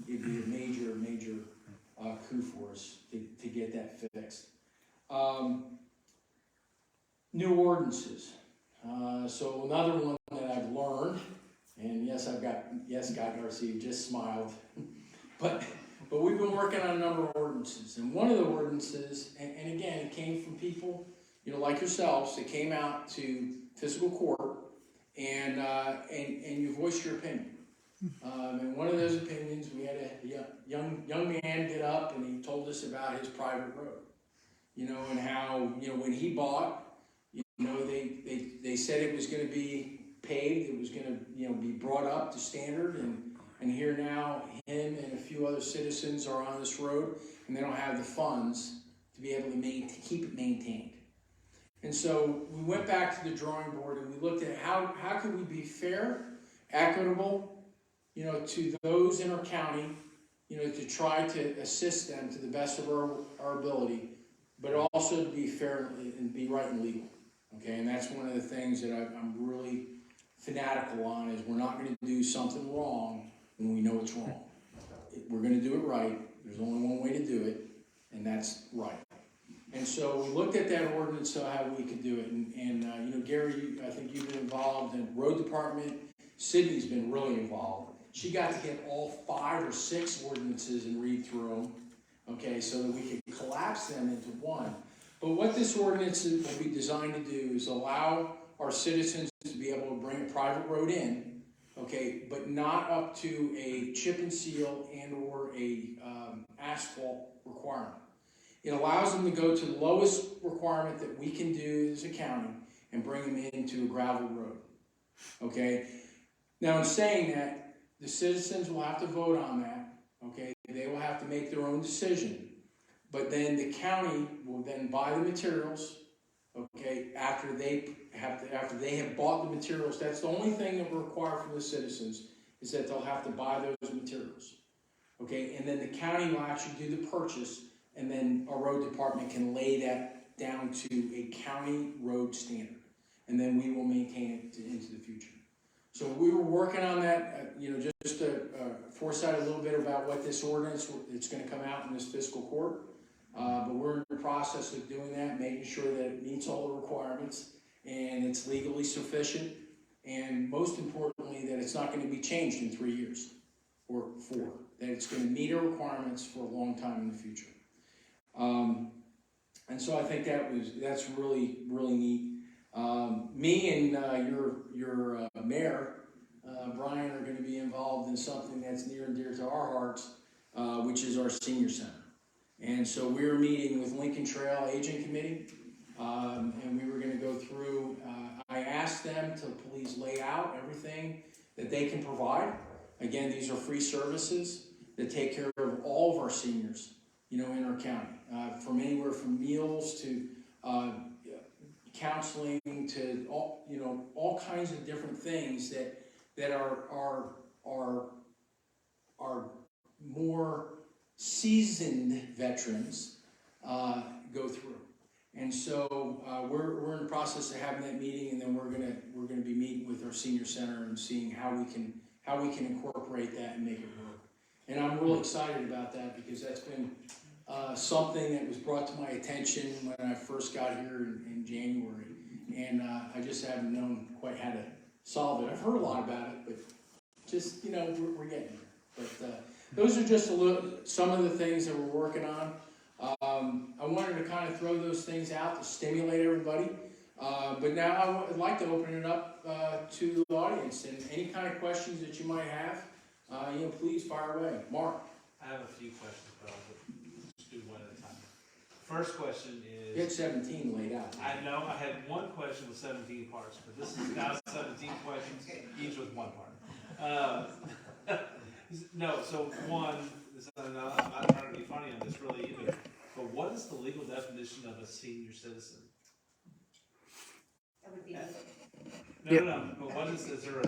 be a major coup for us to get that fixed. New ordinances. So another one that I've learned, and yes, Scott Garcia, you just smiled, but we've been working on a number of ordinances, and one of the ordinances, and again, it came from people, like yourselves, that came out to fiscal court, and you voiced your opinion. And one of those opinions, we had a young man get up and he told us about his private road, and how, when he bought, they said it was going to be paved, it was going to, be brought up to standard, and here now, him and a few other citizens are on this road, and they don't have the funds to be able to keep it maintained. And so we went back to the drawing board and we looked at how could we be fair, equitable, to those in our county, to try to assist them to the best of our ability, but also to be fair and be right and legal. Okay, and that's one of the things that I'm really fanatical on, is we're not going to do something wrong when we know it's wrong. We're going to do it right. There's only one way to do it, and that's right. And so we looked at that ordinance, how we could do it. And Gary, I think you've been involved in road department. Sydney's been really involved. She got to get all 5 or 6 ordinances and read through them, okay, so that we could collapse them into one. But what this ordinance will be designed to do is allow our citizens to be able to bring a private road in, okay, but not up to a chip and seal and or a asphalt requirement. It allows them to go to the lowest requirement that we can do as a county and bring them into a gravel road, okay? Now, in saying that, the citizens will have to vote on that, okay? They will have to make their own decision, but then the county will then buy the materials, okay, after they have bought the materials. That's the only thing that we require from the citizens, is that they'll have to buy those materials, okay? And then the county will actually do the purchase, and then our road department can lay that down to a county road standard, and then we will maintain it into the future. So we were working on that, just to foresight a little bit about what this ordinance, it's going to come out in this fiscal court. But we're in the process of doing that, making sure that it meets all the requirements and it's legally sufficient, and most importantly, that it's not going to be changed in 3 years or 4, that it's going to meet our requirements for a long time in the future. And so I think that's really, really neat. Me and your mayor, Brian, are going to be involved in something that's near and dear to our hearts, which is our senior center. And so we're meeting with Lincoln Trail Agent Committee, and we were going to go through, I asked them to please lay out everything that they can provide. Again, these are free services that take care of all of our seniors, in our county, from anywhere from meals to counseling to all kinds of different things that are more seasoned veterans go through. And so we're in the process of having that meeting, and then we're gonna be meeting with our senior center and seeing how we can incorporate that and make it work. And I'm really excited about that, because that's been something that was brought to my attention when I first got here in January, and I just haven't known quite how to solve it. I've heard a lot about it, but just we're getting there. But those are just some of the things that we're working on. I wanted to kind of throw those things out to stimulate everybody. But now I would like to open it up to the audience, and any kind of questions that you might have, please fire away. Mark. I have a few questions, but I'll just do one at a time. First question is... You had 17 laid out. I know, I had one question with 17 parts, but this is now 17 questions, each with one part. No, so one, I'm not trying to be funny on this really either, but what is the legal definition of a senior citizen? That would be. No, but what is there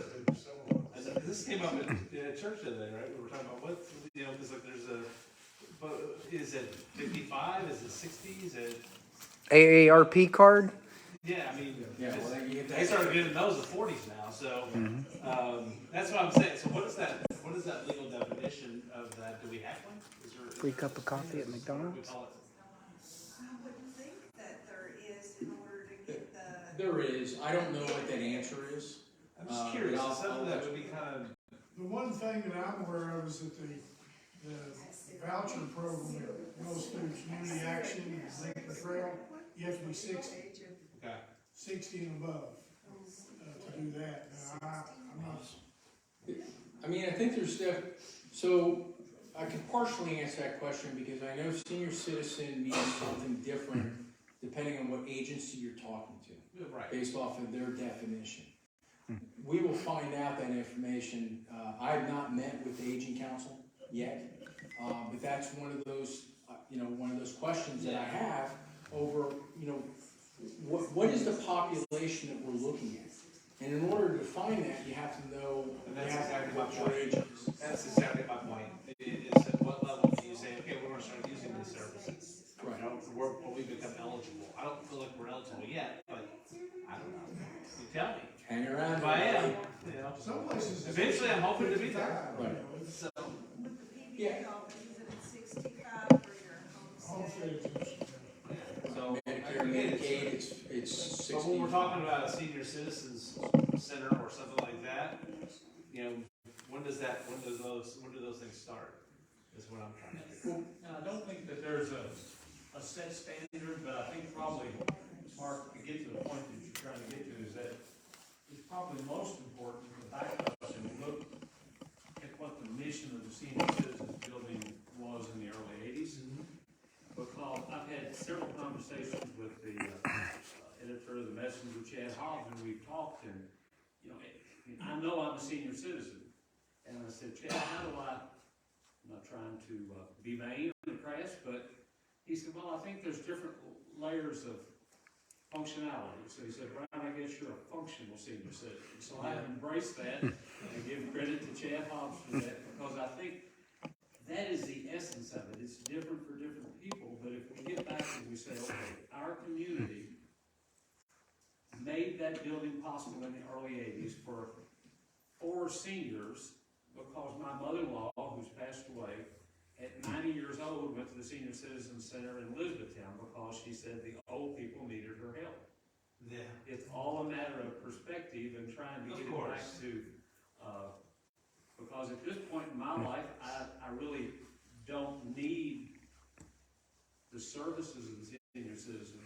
this came up at church the other day, right? We were talking about what, because like there's but is it 55? Is it 60? Is it? AARP card? Yeah, I mean, Yeah, well, then you get they that. started getting those at 40s now, so that's what I'm saying. So what is that? What is that legal definition of that? Do we have one? Is there Free cup of coffee at what do we McDonald's? call it? I would think that there is in order to get the. There is, I don't know what that answer is. I'm just curious. I'll- It's something I'll- that would be kind of. The one thing that I'm aware of is that the voucher program that goes through community action and Lincoln Trail, you have to be 60 Okay. and above, to do that. Now, I'm not, I mean, I think there's so I can partially answer that question because I know senior citizen means something different depending on what agency you're talking to, Right. based off of their definition. We will find out that information. I have not met with the aging council yet, but that's one of those, one of those questions that I have over, what is the population that we're looking at? And in order to define that, you have to know, And you that's have to exactly know my what your point. age is. That's exactly my point. Is at what level do you say, okay, we're going to start using these services? Right. Will we become eligible? I don't feel like we're eligible yet, but I don't know. You tell me. Hang around. If I am, everybody. some places. Eventually, I'm hoping to be there. Right. So, With the Yeah. PPO, is it at 65 for your homestead? Homestead exemption. so Medicare, again, Medicaid, it's 60. but when we're talking about a senior citizens center or something like that, when do those things start? Is what I'm trying to do. I don't think that there's a set standard, but I think probably, Mark, to get to the point that you're trying to get to, is that it's probably most important to back up and look at what the mission of the senior citizens building was in the early 80s. Because I've had several conversations with the editor of the Messenger, Chad Hobbs, and we've talked, and I know I'm a senior citizen, and I said, Chad, how do I'm not trying to be vain or crass, but he said, well, I think there's different layers of functionality. So he said, Brian, I guess you're a functional senior citizen. So I embrace that and give credit to Chad Hobbs for that, because I think that is the essence of it. It's different for different people, but if we get back and we say, okay, our community made that building possible in the early 80s for seniors, because my mother-in-law, who's passed away, at 90 years old, went to the Senior Citizens Center in Elizabethtown because she said the old people needed her help. Yeah. It's all a matter of perspective and trying to get it back to, because at this point in my life, I really don't need the services of the senior citizen,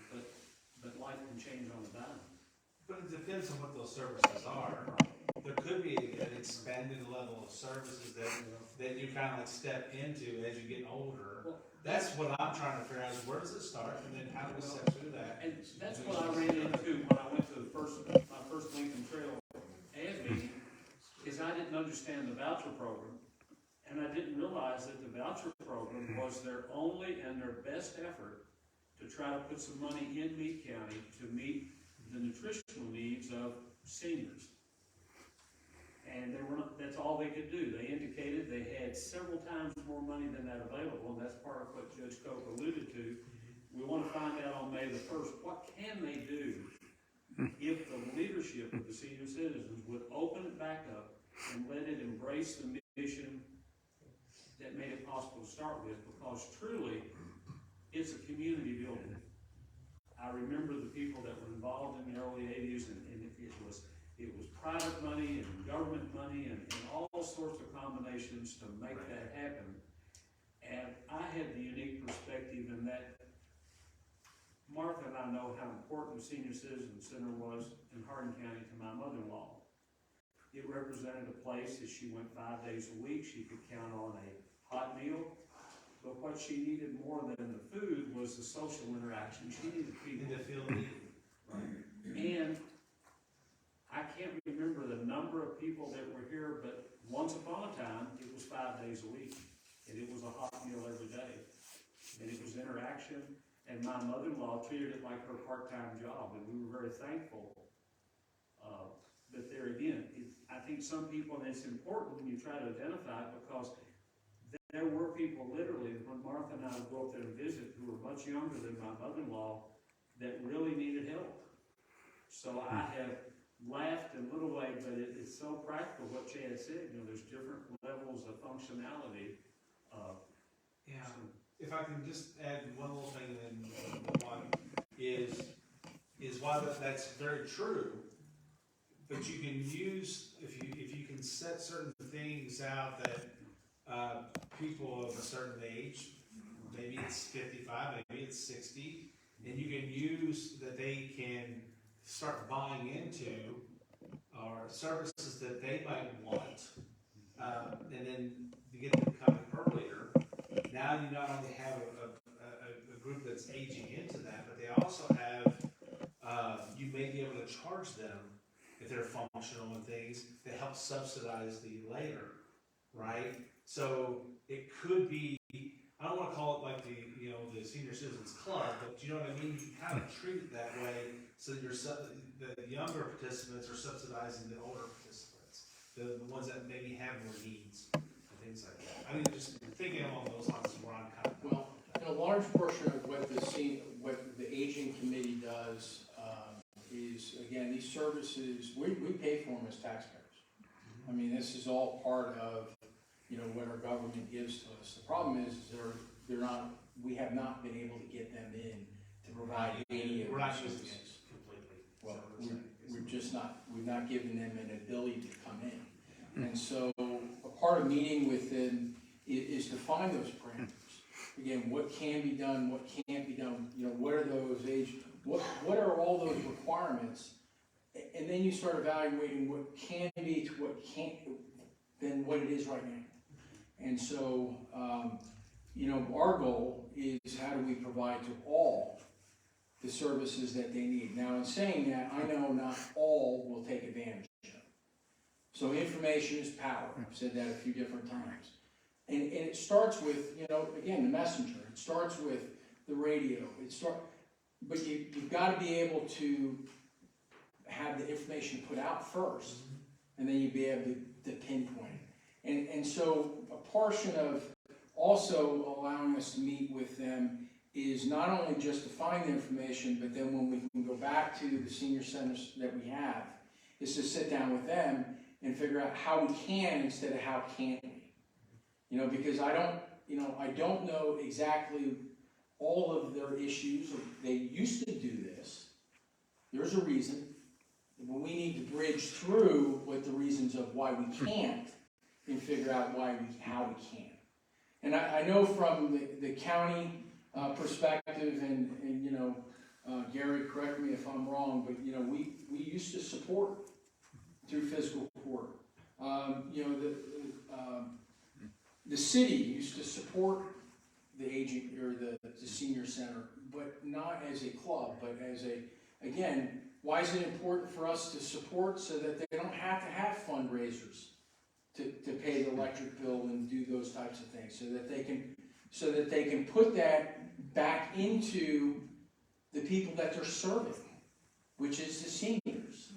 but life can change on a dime. But it depends on what those services are. There could be an expanded level of services that you kind of like step into as you get older. That's what I'm trying to figure out is where does it start and then how do we step through that? And that's what I ran into when I went to my first Lincoln Trail ad meeting, is I didn't understand the voucher program. And I didn't realize that the voucher program was their only and their best effort to try to put some money in Meade County to meet the nutritional needs of seniors. And that's all they could do. They indicated they had several times more money than that available, and that's part of what Judge Coke alluded to. We want to find out on May the 1st, what can they do if the leadership of the senior citizens would open it back up and let it embrace the mission that made it possible to start with, because truly, it's a community building. I remember the people that were involved in the early 80s, and it was private money and government money and all sorts of combinations to make that happen. And I had the unique perspective in that Martha and I know how important the Senior Citizen Center was in Hardin County to my mother-in-law. It represented a place that she went 5 days a week. She could count on a hot meal. But what she needed more than the food was the social interaction. She needed people. In the field. And I can't remember the number of people that were here, but once upon a time, it was 5 days a week. And it was a hot meal every day. And it was interaction. And my mother-in-law treated it like her part-time job. And we were very thankful. But there again, I think some people, and it's important when you try to identify it, because there were people literally, when Martha and I would go up there and visit, who were much younger than my mother-in-law, that really needed help. So I have laughed in a little way, but it's so practical what Chad said, you know, there's different levels of functionality. Yeah, So, if I can just add one little thing, then one is why that's very true. But you can use, if you can set certain things out that people of a certain age, maybe it's 55, maybe it's 60, and you can use that they can start buying into, or services that they might want, and then to get them coming earlier. Now you not only have a group that's aging into that, but they also have, you may be able to charge them if they're functional and things to help subsidize the later, right? So it could be, I don't want to call it like the senior citizens club, but you know what I mean? You can kind of treat it that way so that the younger participants are subsidizing the older participants, the ones that maybe have more needs and things like that. I mean, just thinking along those lines is where I'm kind of. Well, a large portion of what the aging committee does is, again, these services, we pay for them as taxpayers. I mean, this is all part of, what our government gives to us. The problem is they're not, we have not been able to get them in to provide any of those services. Completely. Well, we've not given them an ability to come in. And so a part of meeting with them is to find those parameters. Again, what can be done, what can't be done, what are those what are all those requirements? And then you start evaluating what can be to what can't, than what it is right now. And so, our goal is how do we provide to all the services that they need. Now, in saying that, I know not all will take advantage of it. So information is power. I've said that a few different times. And it starts with, again, the messenger. It starts with the radio. But you've got to be able to have the information put out first, and then you'd be able to pinpoint it. And so a portion of also allowing us to meet with them is not only just to find the information, but then when we can go back to the senior centers that we have, is to sit down with them and figure out how we can instead of how can't we. Because I don't know exactly all of their issues. They used to do this. There's a reason. But we need to bridge through what the reasons of why we can't and figure out how we can. And I know from the county perspective, and Gary, correct me if I'm wrong, but we used to support through fiscal court. The city used to support the aging or the senior center, but not as a club, but as again, why is it important for us to support so that they don't have to have fundraisers to pay the electric bill and do those types of things, so that they can put that back into the people that they're serving, which is the seniors.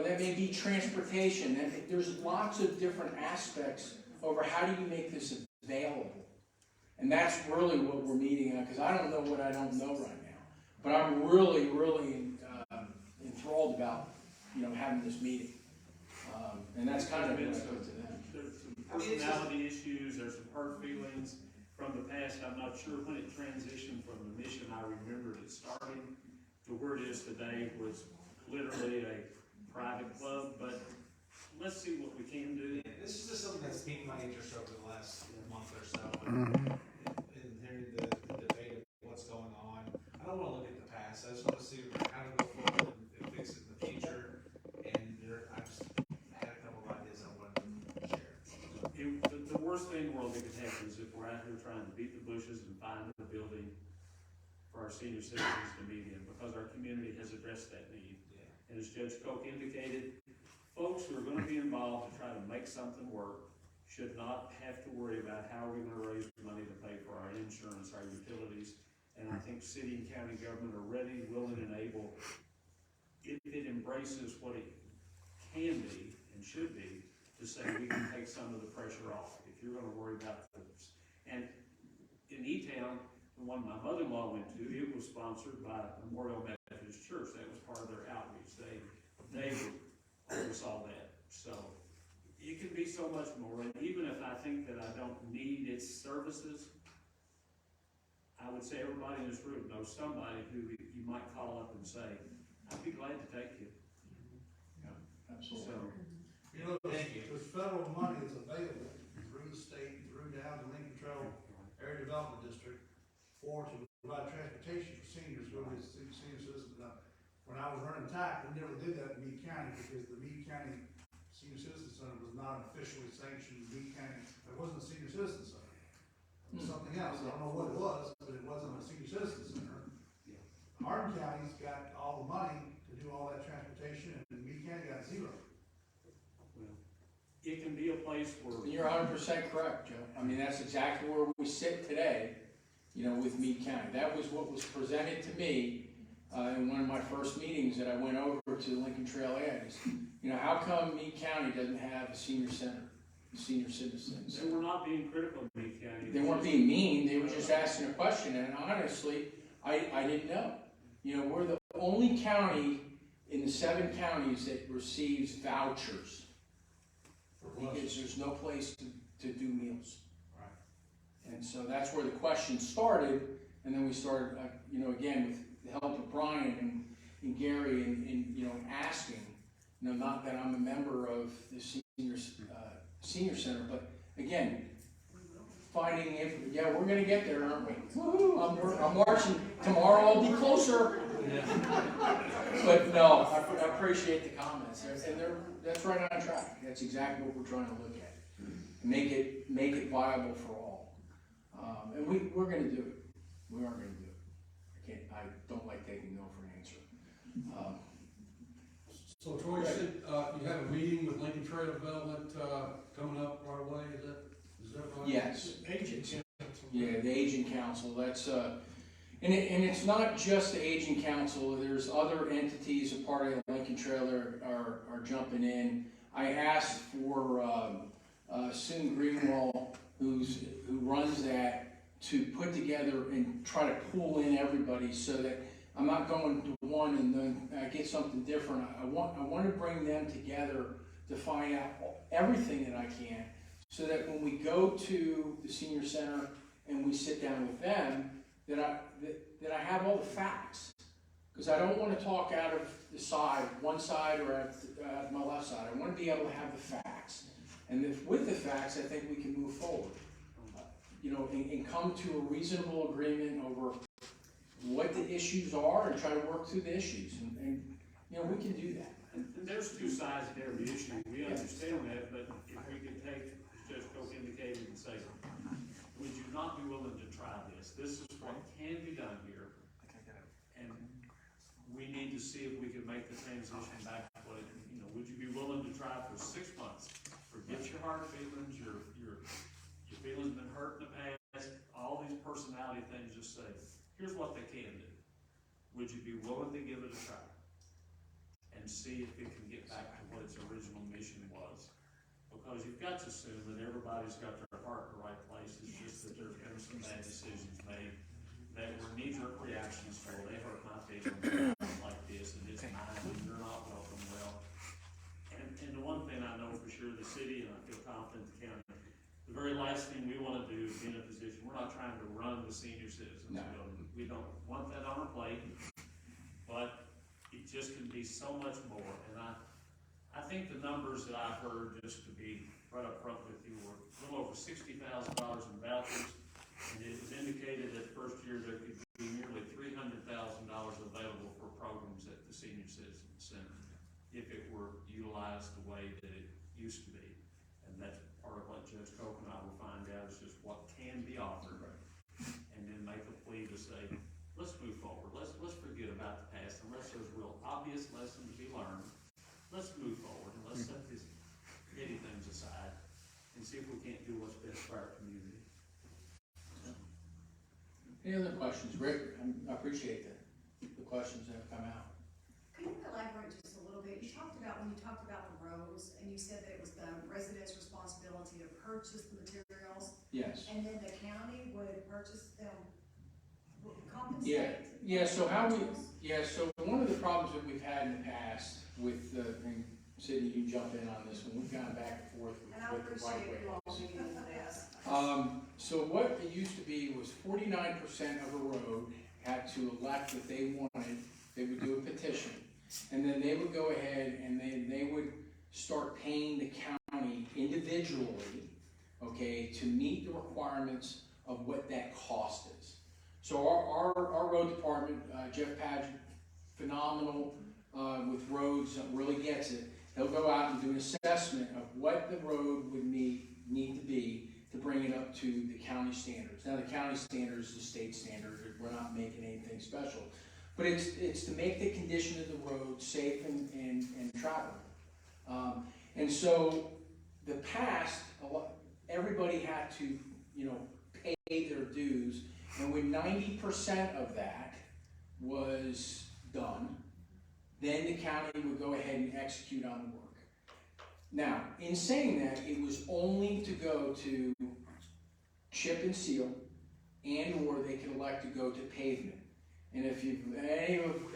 That may be transportation. There's lots of different aspects over how do you make this available. And that's really what we're meeting on, because I don't know what I don't know right now. But I'm really, really enthralled about, having this meeting. And that's kind of been there's some personality issues, there's some hurt feelings from the past. I'm not sure when it transitioned from the mission I remembered it starting to where it is today, where it's literally a private club, but let's see what we can do. Yeah, this is just something that's piqued my interest over the last month or so, and hearing the debate of what's going on. I don't want to look at the past. I just want to see how to go forward and fix it in the future. And I just had a couple of ideas I wanted to share. The worst thing in the world that could happen is if we're out here trying to beat the bushes and find a building for our senior citizens to meet in, because our community has addressed that need. Yeah. And as Judge Koch indicated, folks who are going to be involved to try to make something work should not have to worry about how we're going to raise money to pay for our insurance, our utilities. And I think city and county government are ready, willing, and able, if it embraces what it can be and should be, to say we can take some of the pressure off, if you're gonna worry about this. And in E-Town, the one my mother-in-law went to, it was sponsored by Memorial Methodist Church, that was part of their outreach, they oversaw that. So, it can be so much more, and even if I think that I don't need its services, I would say everybody in this room knows somebody who you might call up and say, I'd be glad to take you. Absolutely. So, You know, the federal money is available through the state, through down the Lincoln Trail Area Development District to provide transportation for seniors, really, senior citizens. Now, when I was running TAC, we never did that in Meade County because the Meade County Senior Citizen Center was not an officially sanctioned Meade County, it wasn't a senior citizen center. It was something else, I don't know what it was, but it wasn't a senior citizen center. Hardin County's got all the money to do all that transportation, and Meade County got zero. well, it can be a place where. And you're 100% correct, Joe. I mean, that's exactly where we sit today, you know, with Meade County. That was what was presented to me in one of my first meetings that I went over to Lincoln Trail Ed. You know, how come Meade County doesn't have a senior center, senior citizens? They were not being critical of Meade County. They weren't being mean, they were just asking a question, and honestly, I didn't know. You know, we're the only county in the 7 counties that receives vouchers because there's no place to do meals. Right. And so that's where the question started, and then we started, you know, again, with the help of Brian and Gary and you know, asking, you know, not that I'm a member of the senior center, but again, finding if, yeah, we're gonna get there, aren't we? I'm marching, tomorrow I'll be closer. But no, I appreciate the comments, and that's right on track. That's exactly what we're trying to look at. Make it viable for all. And we're gonna do it. We are gonna do it. I don't like taking no for an answer. So Troy, you said, you have a meeting with Lincoln Trail Development, coming up right away, is that right? Yes. Agents. Yeah, the aging council, that's, and it's not just the aging council, there's other entities, a part of the Lincoln Trail are jumping in. I asked for, Susan Greenwald, who runs that, to put together and try to pull in everybody so that I'm not going to one and then I get something different. I want to bring them together to find out everything that I can, so that when we go to the senior center and we sit down with them, that I have all the facts. Because I don't want to talk out of the side, one side or out of my left side. I want to be able to have the facts. And with the facts, I think we can move forward. You know, and come to a reasonable agreement over what the issues are and try to work through the issues. And you know, we can do that. And there's two sides to every issue, we understand that, but if we could take, as Judge Coke indicated, and say, would you not be willing to try this? This is what can be done here, and we need to see if we can make the transition back to what, you know, would you be willing to try for 6 months? Forget your hard feelings, your feelings been hurt in the past, all these personality things, just say, here's what they can do. Would you be willing to give it a try? And see if it can get back to what its original mission was. Because you've got to assume that everybody's got their heart in the right place. It's just that there's been some bad decisions made that were knee-jerk reactions. So they hurt my feelings like this, and it's mine, and you're not welcome. Well, and the one thing I know for sure, the city, and I feel confident the county, the very last thing we want to do is be in a position, we're not trying to run the senior citizens building. We don't want that on our plate, but it just can be so much more. And I think the numbers that I heard, just to be right up front with you, were a little over $60,000 in vouchers, and it was indicated that first year there could be nearly $300,000 available for programs at the Senior Citizen Center if it were utilized the way that it used to be. And that's part of what Judge Coke and I will find out, is just what can be offered, and then make a plea to say, let's move forward. Let's forget about the past, unless there's real obvious lessons to be learned. Let's move forward and let's set these petty things aside and see if we can't do what's best for our community. Any other questions? Rick, I appreciate the questions that have come out. Could you elaborate just a little bit? You talked about, when you talked about the roads, and you said that it was the residents' responsibility to purchase the materials, Yes. and then the county would purchase them, would compensate? So so one of the problems that we've had in the past with, and Sydney, you jump in on this one, we've gone back and forth And I with the right appreciate you all way. being into this. So what it used to be was 49% of a road had to elect that they wanted, they would do a petition. And then they would go ahead and they would start paying the county individually, okay, to meet the requirements of what that cost is. So our road department, Jeff Padgett, phenomenal with roads, really gets it. They'll go out and do an assessment of what the road would need to be to bring it up to the county standards. Now, the county standard is the state standard. We're not making anything special. But it's to make the condition of the road safe and travelable. And so the past, everybody had to, pay their dues. And when 90% of that was done, then the county would go ahead and execute on the work. Now, in saying that, it was only to go to chip and seal, and or they could elect to go to pavement. And if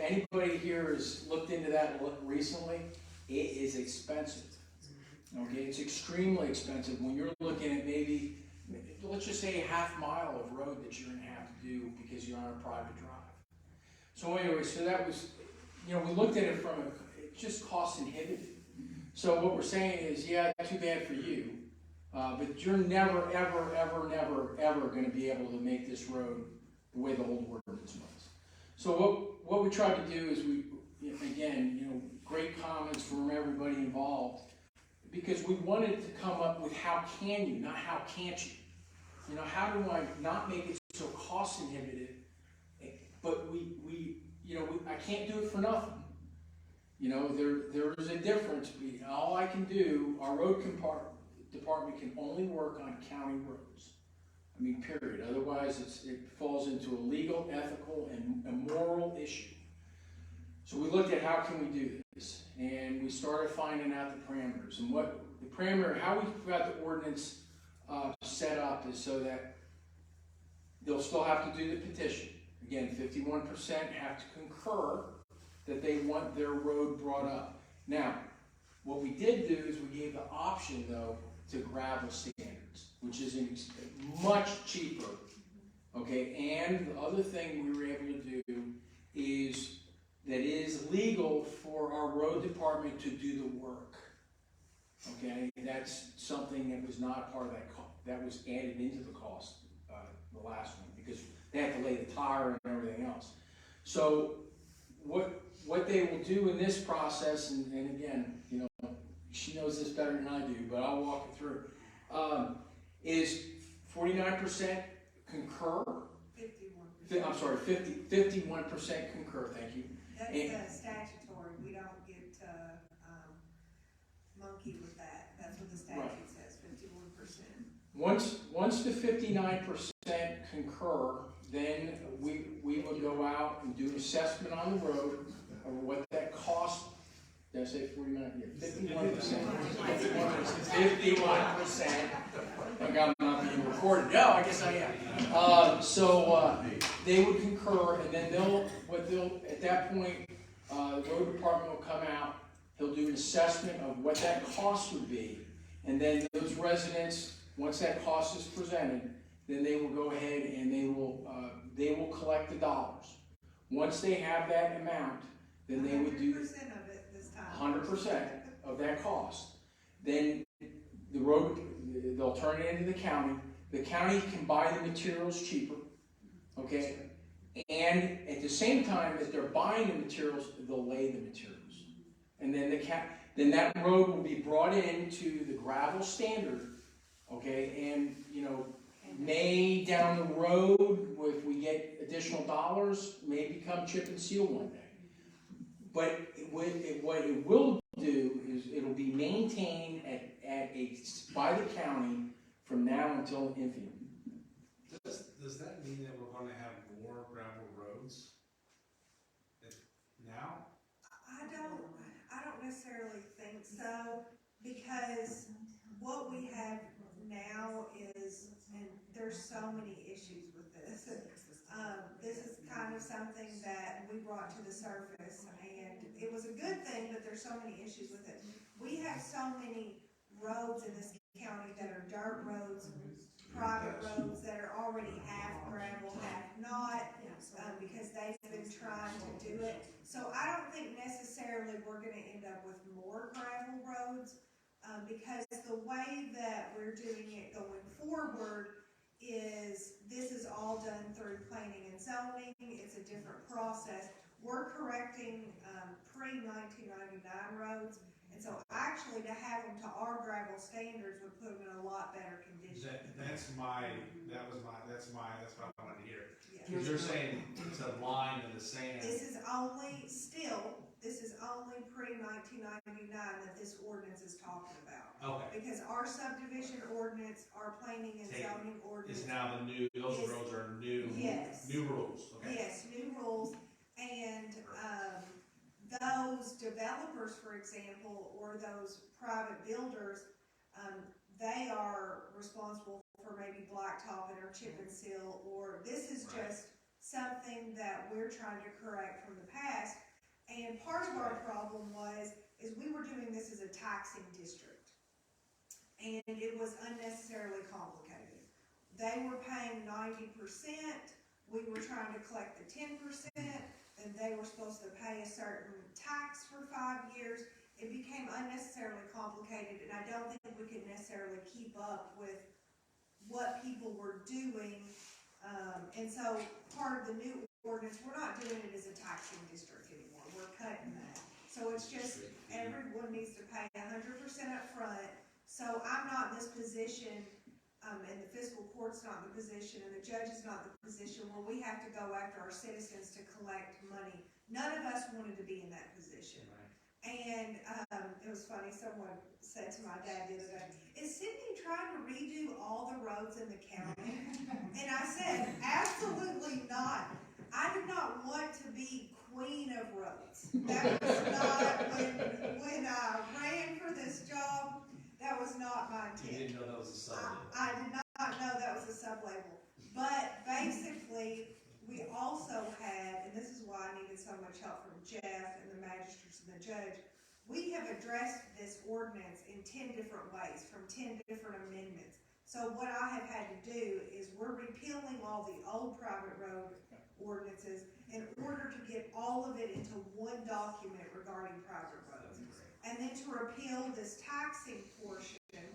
anybody here has looked into that recently, it is expensive. Okay, it's extremely expensive when you're looking at maybe, let's just say, a half mile of road that you're going to have to do because you're on a private drive. So anyway, so that was, we looked at it from it's just cost inhibited. So what we're saying is, yeah, too bad for you, but you're never, ever, ever, never, ever going to be able to make this road the way the old ordinance was. So what we tried to do is great comments from everybody involved, because we wanted to come up with how can you, not how can't you. How do I not make it so cost inhibited, but I can't do it for nothing. There is a difference. All I can do, our road department can only work on county roads. Period. Otherwise, it falls into a legal, ethical, and a moral issue. So we looked at how can we do this, and we started finding out the parameters. And what the parameter, how we got the ordinance set up is so that they'll still have to do the petition. Again, 51% have to concur that they want their road brought up. Now, what we did do is we gave the option, though, to gravel standards, which is much cheaper, okay? And the other thing we were able to do is that it is legal for our road department to do the work, okay? That's something that was not a part of that cost. That was added into the cost, the last one, because they have to lay the tire and everything else. So what they will do in this process, and again, she knows this better than I do, but I'll walk you through, is 49% concur. 51%. I'm sorry, 51% concur, thank you. That's statutory, we don't get to, monkey with that, that's what the statute says, 51%. Once the 59% concur, then we will go out and do an assessment on the road of what that cost. Did I say 49? Yeah, 51%. 51%. Like I'm not being recorded. No, I guess I am. They would concur, and then at that point, the road department will come out. He'll do an assessment of what that cost would be, and then those residents, once that cost is presented, then they will go ahead and they will collect the dollars. Once they have that amount, then they would do 100% of it this time. 100% of that cost. Then they'll turn it into the county. The county can buy the materials cheaper, okay? And at the same time that they're buying the materials, they'll lay the materials. And then that road will be brought into the gravel standard, okay? And may down the road, if we get additional dollars, may become chip and seal one day. But what it will do is it'll be maintained by the county from now until infinite. Does that mean that we're going to have more gravel roads now? I don't necessarily think so, because what we have now is, and there's so many issues with this. This is kind of something that we brought to the surface, and it was a good thing, but there's so many issues with it. We have so many roads in this county that are dirt roads, private roads that are already half gravel, half not, because they've been trying to do it. So I don't think necessarily we're gonna end up with more gravel roads, because the way that we're doing it going forward is, this is all done through planning and zoning. It's a different process. We're correcting, pre-1999 roads, and so actually to have them to our gravel standards would put them in a lot better condition. That's what I wanted to hear. Yeah. Because you're saying it's a line in the sand. This is only pre-1999 that this ordinance is talking about. Okay. Because our subdivision ordinance, our planning and zoning ordinance. Is now the new, those roads are new. Yes. New rules, okay. Yes, new rules, and, those developers, for example, or those private builders, they are responsible for maybe blacktopping or chip and seal, or this is just something that we're trying to correct from the past. And part of our problem is we were doing this as a taxing district, and it was unnecessarily complicated. They were paying 90%, we were trying to collect the 10%, and they were supposed to pay a certain tax for 5 years. It became unnecessarily complicated, and I don't think we could necessarily keep up with what people were doing. And so part of the new ordinance, we're not doing it as a taxing district anymore. We're cutting that. So it's just everyone needs to pay 100% up front. So I'm not in this position, and the fiscal court's not in the position, and the judge is not in the position where we have to go after our citizens to collect money. None of us wanted to be in that position. And it was funny, someone said to my dad the other day, "Is Sydney trying to redo all the roads in the county?" And I said, absolutely not. I did not want to be queen of roads. That was not, when I ran for this job, that was not my intent. You didn't know that was a sub-label. I did not know that was a sub-label. But basically, we also had, and this is why I needed so much help from Jeff and the magistrates and the judge, we have addressed this ordinance in 10 different ways, from 10 different amendments. So what I have had to do is we're repealing all the old private road ordinances in order to get all of it into one document regarding private roads. And then to repeal this taxing portion.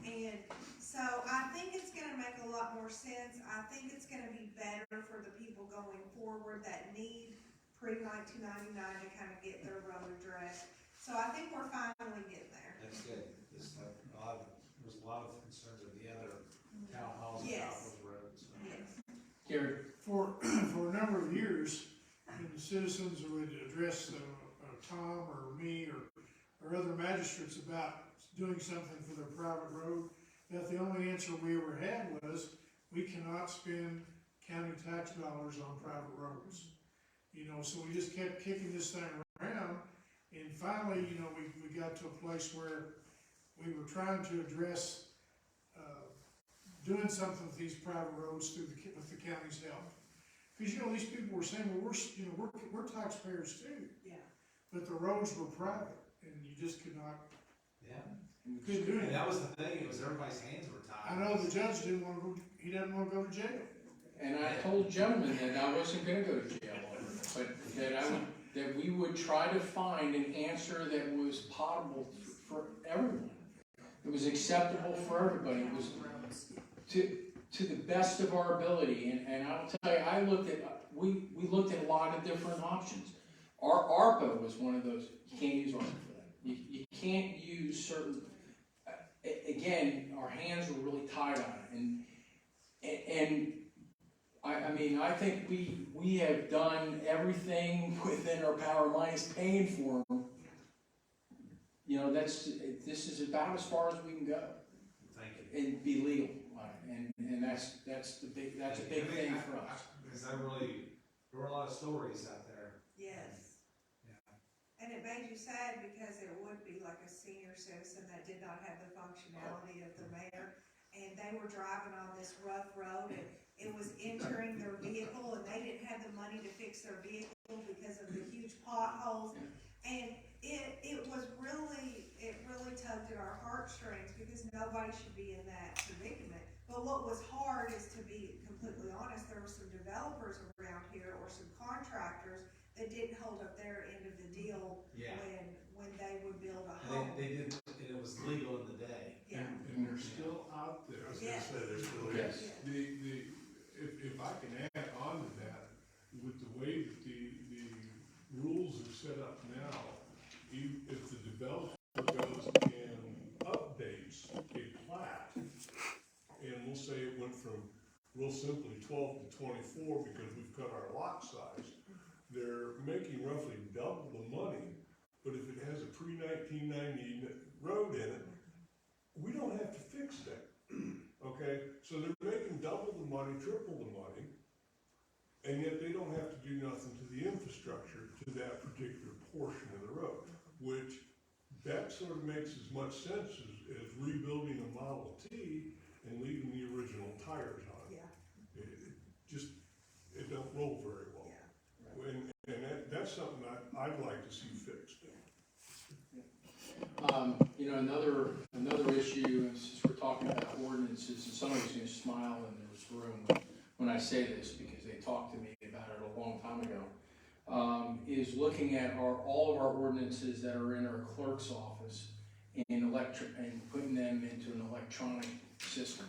And so I think it's gonna make a lot more sense. I think it's gonna be better for the people going forward that need pre-1999 to kind of get their road addressed. So I think we're finally getting there. That's good. There's a lot of concerns of the other town halls about Yes. those roads. So. Yes. Gary, For a number of years, when the citizens would address Tom or me or other magistrates about doing something for their private road, that the only answer we ever had was, we cannot spend county tax dollars on private roads. You know, so we just kept kicking this thing around, and finally, you know, we got to a place where we were trying to address doing something with these private roads with the county's help. Because, you know, these people were saying, well, we're taxpayers too. Yeah. But the roads were private, and you just could not, Yeah. couldn't do And it. that was the thing. It was everybody's hands were tied. I know the judge didn't want to go, he doesn't want to go to jail. and I told gentlemen that I wasn't gonna go to jail over it, but that we would try to find an answer that was potable for everyone. It was acceptable for everybody. It was to the best of our ability, and I'll tell you, we looked at a lot of different options. Our ARPA was one of those. You can't use ARPA for that. You can't use certain. Again, our hands were really tied on it, and I mean, I think we have done everything within our power, minus paying for them. You know, this is about as far as we can go. Thank you. And be legal, and that's a big thing for us. Because there were a lot of stories out there. Yes. Yeah. And it made you sad because it would be like a senior citizen that did not have the functionality of the mayor. And they were driving on this rough road and it was entering their vehicle and they didn't have the money to fix their vehicle because of the huge potholes. And it really tugged at our heartstrings because nobody should be in that predicament. But what was hard is, to be completely honest, there were some developers around here or some contractors that didn't hold up their end of the deal Yeah. when they would build a And home. they did, and it was legal in the day. Yeah. And they're still out there. I was gonna Yes. say, they're still there. Yes. If I can add on to that, with the way that the rules are set up now, if the developer goes and updates a plat, and we'll say it went from real simply 12 to 24 because we've cut our lot size, they're making roughly double the money, but if it has a pre-1990 road in it, we don't have to fix that, okay? So they're making double the money, triple the money, and yet they don't have to do nothing to the infrastructure to that particular portion of the road, which that sort of makes as much sense as rebuilding a Model T and leaving the original tires on it. Yeah. It don't roll very well. Yeah. And that's something I'd like to see fixed. You know, another issue is, since we're talking about ordinances, and somebody's gonna smile in this room when I say this, because they talked to me about it a long time ago, is looking at all of our ordinances that are in our clerk's office and putting them into an electronic system,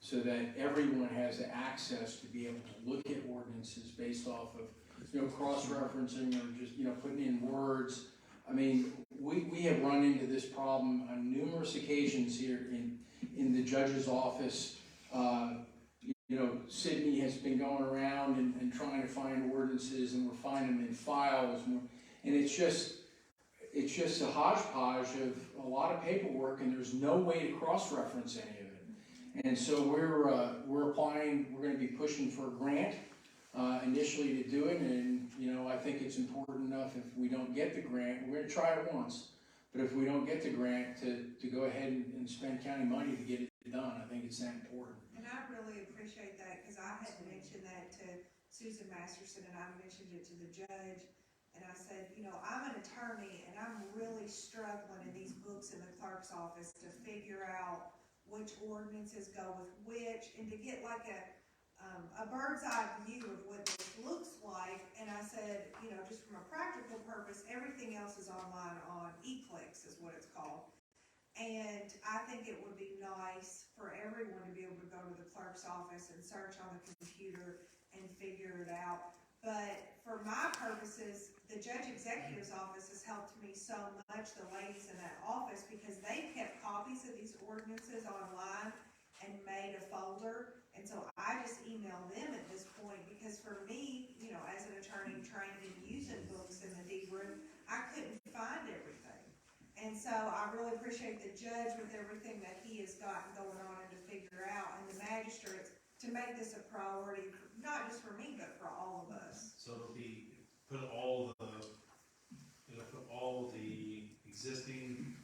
so that everyone has access to be able to look at ordinances based off of, you know, cross-referencing or just, you know, putting in words. I mean, we have run into this problem on numerous occasions here in the judge's office. You know, Sydney has been going around and trying to find ordinances, and we're finding them in files, and it's just a hodgepodge of a lot of paperwork, and there's no way to cross-reference any of it. And so we're applying, we're going to be pushing for a grant initially to do it, and you know, I think it's important enough if we don't get the grant, we're going to try it once, but if we don't get the grant, to go ahead and spend county money to get it done. I think it's that important. And I really appreciate that, because I had mentioned that to Susan Masterson, and I mentioned it to the judge, and I said, you know, I'm an attorney, and I'm really struggling in these books in the clerk's office to figure out which ordinances go with which, and to get like a bird's eye view of what this looks like. And I said, you know, just from a practical purpose, everything else is online on eClicks is what it's called. And I think it would be nice for everyone to be able to go to the clerk's office and search on the computer and figure it out. But for my purposes, the judge executive's office has helped me so much, the ladies in that office, because they've kept copies of these ordinances online and made a folder. And so I just email them at this point, because for me, you know, as an attorney trained in using books in the deed room, I couldn't find everything. And so I really appreciate the judge with everything that he has gotten going on and to figure out, and the magistrates to make this a priority, not just for me, but for all of us. So it'll be, put all the existing,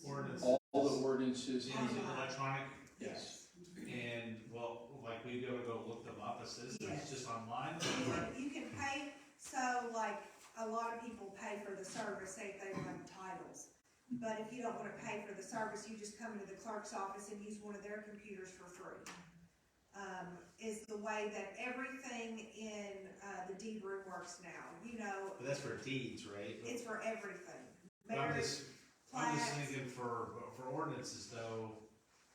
ordinances. All the ordinances. Is it electronic? Yes. And, well, like we gotta go look them up, it says it's just online? You can pay, so like a lot of people pay for the service, say if they run titles. But if you don't wanna pay for the service, you just come into the clerk's office and use one of their computers for free. Is the way that everything in, the deed room works now, you know. But that's for deeds, right? It's for everything. But I'm Marriage, just plats. thinking for ordinances though,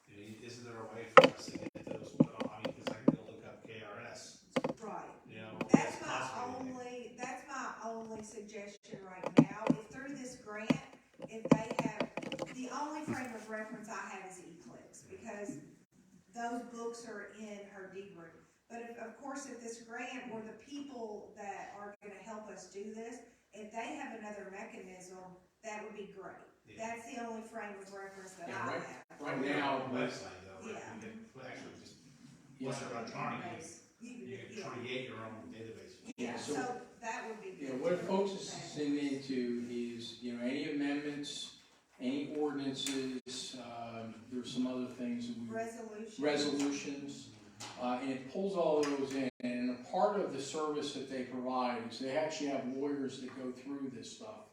you know, isn't there a way for us to get those put on, I mean, cause I can go look up KRS, Right. you know? That's possibly my only suggestion right now. If through this grant, if they have, the only frame of reference I have is eClicks, because those books are in her deed room. But if, of course, if this grant or the people that are gonna help us do this, if they have another mechanism, that would be great. Yeah. That's the only frame of reference that Yeah, I right. have. Right now, Website though, right? Yeah. You can actually just, Yeah. once they're electronic, You you can create your own database. You Yeah, so- so that would be Yeah, good. what it too. focuses into is, any amendments, any ordinances, there's some other things that we. Resolutions, and it pulls all those in, and a part of the service that they provide is they actually have lawyers that go through this stuff.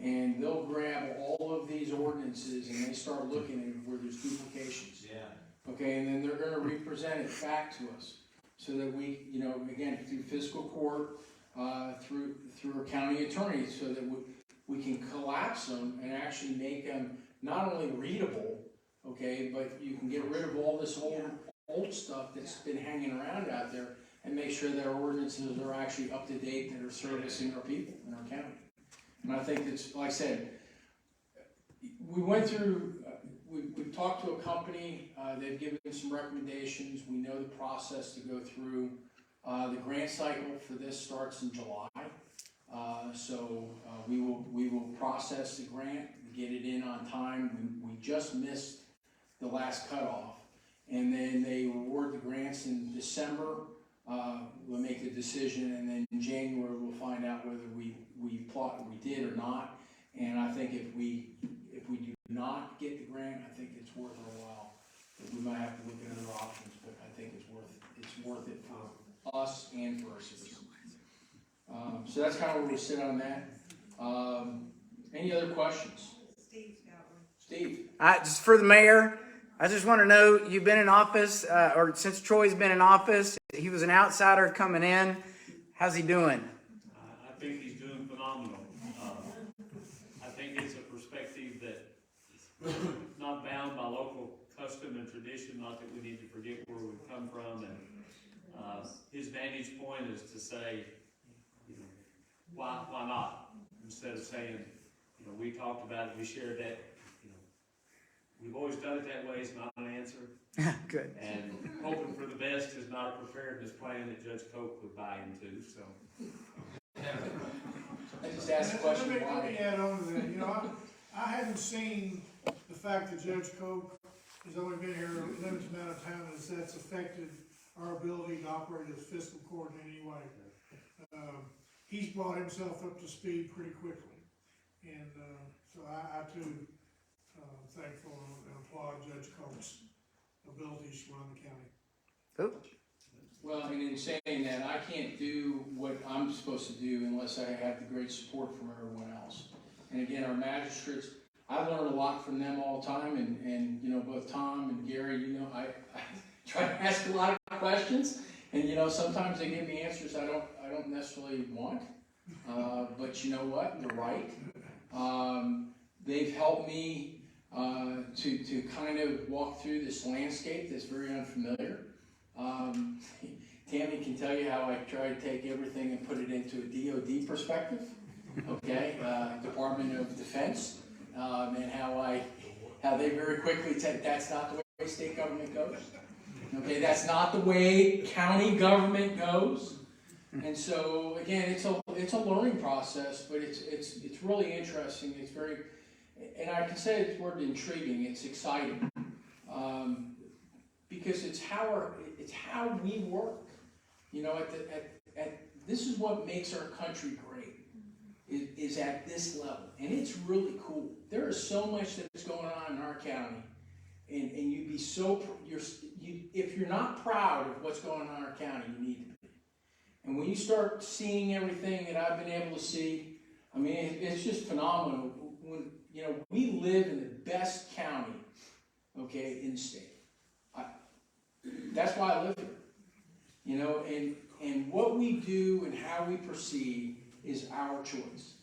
And they'll grab all of these ordinances and they start looking at where there's duplications. Yeah. Okay, and then they're gonna represent it back to us, so that we, again, through fiscal court, through our county attorney, so that we can collapse them and actually make them not only readable, okay, but you can get rid of all this old stuff that's been hanging around out there and make sure that our ordinances are actually up to date, that are servicing our people in our county. And I think that's, like I said, we went through, we've talked to a company, they've given some recommendations, we know the process to go through. The grant cycle for this starts in July, so we will process the grant, get it in on time. We just missed the last cutoff, and then they award the grants in December. We'll make the decision, and then in January we'll find out whether we did or not. And I think if we do not get the grant, I think it's worth our while. We might have to look at other options, but I think it's worth it for us and for our citizens. So that's kind of where we sit on that. Any other questions? Steve's got one. Steve? Just for the mayor, I just want to know, you've been in office, or since Troy's been in office, he was an outsider coming in. How's he doing? I think he's doing phenomenal. I think it's a perspective that not bound by local custom and tradition, not that we need to forget where we've come from, and his vantage point is to say, why not? Instead of saying, we talked about it, we shared that, we've always done it that way, it's not an answer. Good. And hoping for the best is not a preparedness plan that Judge Coke would buy into, so. I just asked the question Let me why. add on to that, I hadn't seen the fact that Judge Coke has only been here a limited amount of time, as that's affected our ability to operate as fiscal court in any way. He's brought himself up to speed pretty quickly, and, so I too, thankful and applaud Judge Coke's abilities to run the county. Oops. Well, and in saying that, I can't do what I'm supposed to do unless I have the great support from everyone else. And again, our magistrates, I learn a lot from them all the time, and both Tom and Gary, I try to ask a lot of questions, and sometimes they give me answers I don't necessarily want, but you know what, they're right. They've helped me to kind of walk through this landscape that's very unfamiliar. Tammy can tell you how I try to take everything and put it into a DOD perspective, okay, Department of Defense, and how they very quickly said that's not the way state government goes. Okay, that's not the way county government goes. And so again, it's a learning process, but it's really interesting. It's very, and I can say this word, intriguing. It's exciting, because it's how we work. This is what makes our country great. Is at this level, and it's really cool. There is so much that's going on in our county, and you'd be if you're not proud of what's going on in our county, you need to be. And when you start seeing everything that I've been able to see, I mean, it's just phenomenal. When we live in the best county, okay, in the state. That's why I live here. And what we do and how we proceed is our choice.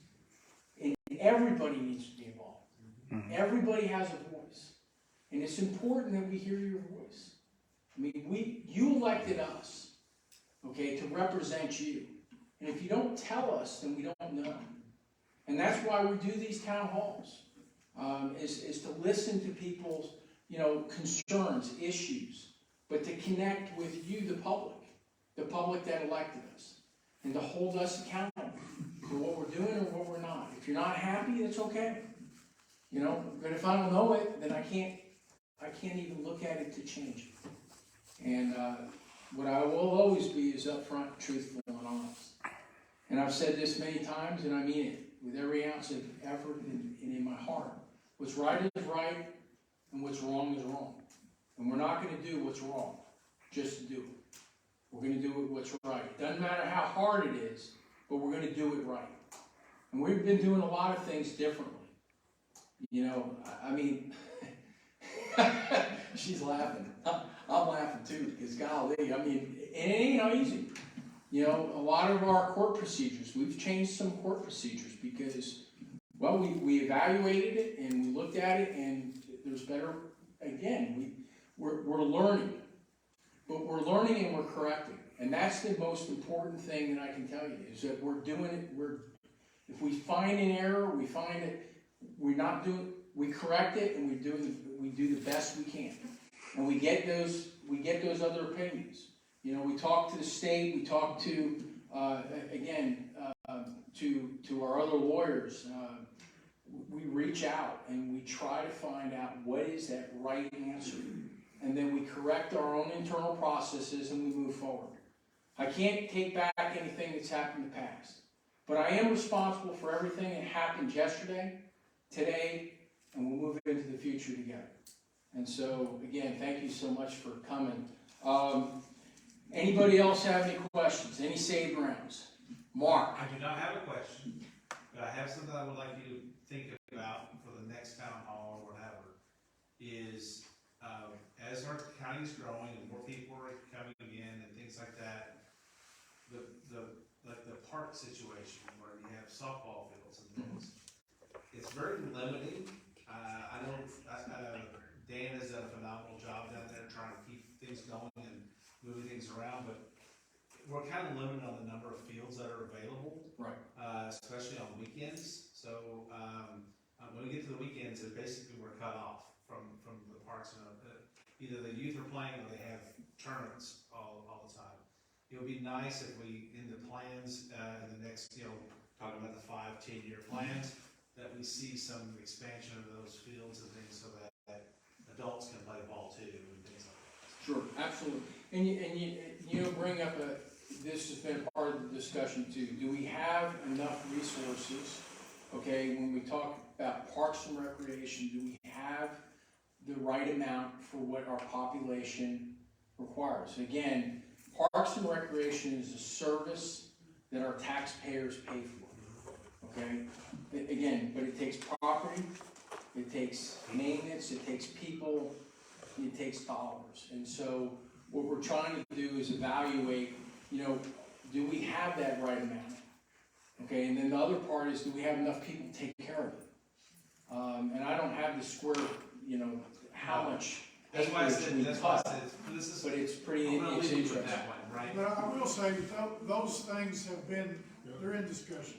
And everybody needs to be involved. Mm-hmm. Everybody has a voice. And it's important that we hear your voice. I mean, you elected us, okay, to represent you. And if you don't tell us, then we don't know. And that's why we do these town halls, is to listen to people's, concerns, issues, but to connect with you, the public that elected us, and to hold us accountable for what we're doing or what we're not. If you're not happy, that's okay. But if I don't know it, then I can't even look at it to change it. And what I will always be is upfront, truthful, and honest. And I've said this many times, and I mean it with every ounce of effort and in my heart. What's right is right, and what's wrong is wrong. And we're not going to do what's wrong just to do it. We're going to do what's right. It doesn't matter how hard it is, but we're going to do it right. And we've been doing a lot of things differently. You know, I mean, she's laughing. I'm laughing too, because golly, I mean, it ain't easy. You know, a lot of our court procedures, we've changed some court procedures because, well, we evaluated it and we looked at it and there's better, again, we're learning. But we're learning and we're correcting. And that's the most important thing that I can tell you, is that we're doing it, if we find an error, we find that we're not doing, we correct it and we do the best we can. And we get those other opinions. You know, we talk to the state, we talk to, to our other lawyers. We reach out and we try to find out what is that right answer. And then we correct our own internal processes and we move forward. I can't take back anything that's happened in the past. But I am responsible for everything that happened yesterday, today, and we'll move into the future together. And so, again, thank you so much for coming. Anybody else have any questions? Any saved rounds? Mark? I do not have a question, but I have something I would like you to think about for the next town hall or whatever, is as our county is growing and more people are coming in and things like that, the park situation where you have softball fields and things, it's very limiting. I know Dan has done a phenomenal job down there trying to keep things going and moving things around, but we're kind of limited on the number of fields that are available, Right. Especially on weekends. So when we get to the weekends, basically we're cut off from the parks. And either the youth are playing or they have tournaments all the time. It would be nice if we, in the plans, in the next, talking about the 5-10 year plans, that we see some expansion of those fields and things so that adults can play ball too and things like that. Sure, absolutely. And you bring up this has been part of the discussion too. Do we have enough resources? Okay, when we talk about parks and recreation, do we have the right amount for what our population requires? Again, parks and recreation is a service that our taxpayers pay for. Okay, again, but it takes property, it takes maintenance, it takes people, it takes dollars. And so what we're trying to do is evaluate, do we have that right amount? Okay, and then the other part is, do we have enough people to take care of it? And I don't have the square, how much. That's why I said, this is. But it's pretty, I'm gonna it's leave you with interesting. that one, right? But I will say, those things have been, they're in discussion.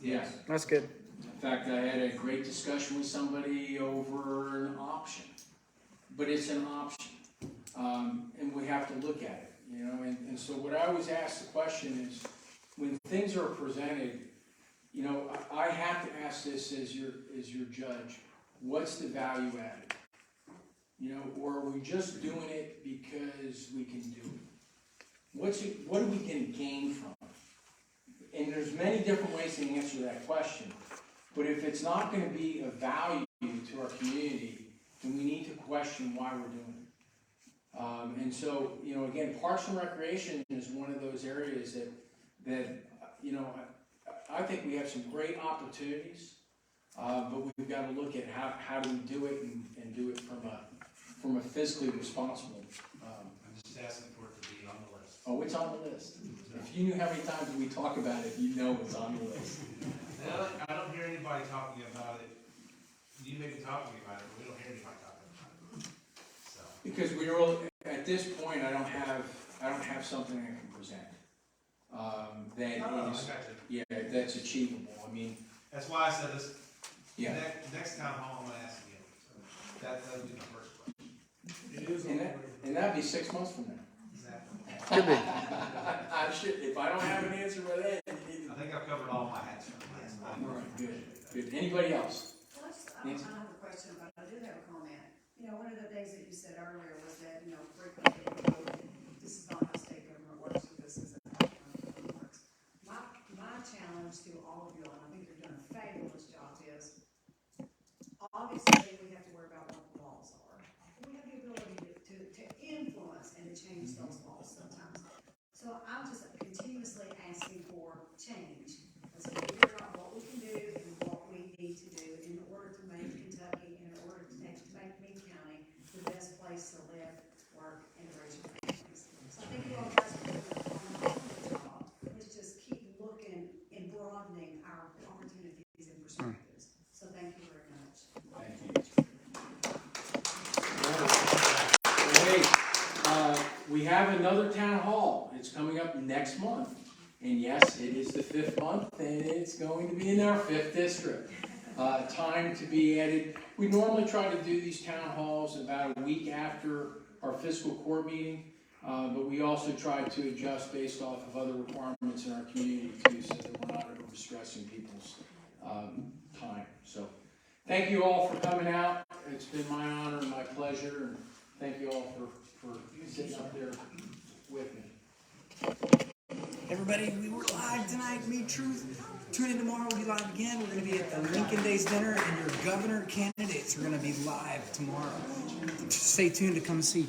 Yes. That's good. In fact, I had a great discussion with somebody over an option, but it's an option, and we have to look at it, and so what I always ask the question is, when things are presented, I have to ask this as your judge, what's the value added? Or are we just doing it because we can do it? What are we going to gain from it? And there's many different ways to answer that question. But if it's not going to be of value to our community, then we need to question why we're doing it. And so, again, Parks and Recreation is one of those areas that I think we have some great opportunities, but we've got to look at how do we do it and do it from a fiscally responsible. I'm just asking for it to be on the list. Oh, it's on the list. If you knew how many times we talk about it, you know it's on the list. I don't hear anybody talking about it. You may be talking about it, but we don't hear anybody talking about it. So. Because at this point, I don't have something I can present. I got you. Yeah, that's achievable. I mean, That's why I said this. yeah. Next town hall, I'm gonna ask again. That would be my first question. It is on the way. And that'd be 6 months from now. Exactly. Could be. I should, if I don't have an answer by then, you need I think I've covered all my hats for the last to. time. All right, good. Anybody else? Well, I don't have a question, but I do have a comment. One of the things that you said earlier was that, frequently, this is not how state government works, but this is how government works. My challenge challenge to all of you, and I think you're doing a fabulous job, is obviously we have to worry about what the laws are. We have the ability to influence and to change those laws sometimes. So I'm just continuously asking for change. Let's figure out what we can do and what we need to do in order to make Kentucky, and in order to make Meade County the best place to live, work, and raise your families. So I think you all guys are doing a phenomenal job. Let's just keep looking and broadening our opportunities and perspectives. So thank you very much. Thank you. Hey, we have another town hall. It's coming up next month. And yes, it is the 5th month, and it's going to be in our 5th district. Time to be added. We normally try to do these town halls about a week after our fiscal court meeting, but we also try to adjust based off of other requirements in our community too, so that we're not overstressing people's time. So, thank you all for coming out. It's been my honor and my pleasure, and thank you all for sitting up there with me. Everybody, we were live tonight, Meade Truth. Tune in tomorrow, we'll be live again. We're going to be at the Lincoln Days dinner, and your governor candidates are going to be live tomorrow. Stay tuned to come see.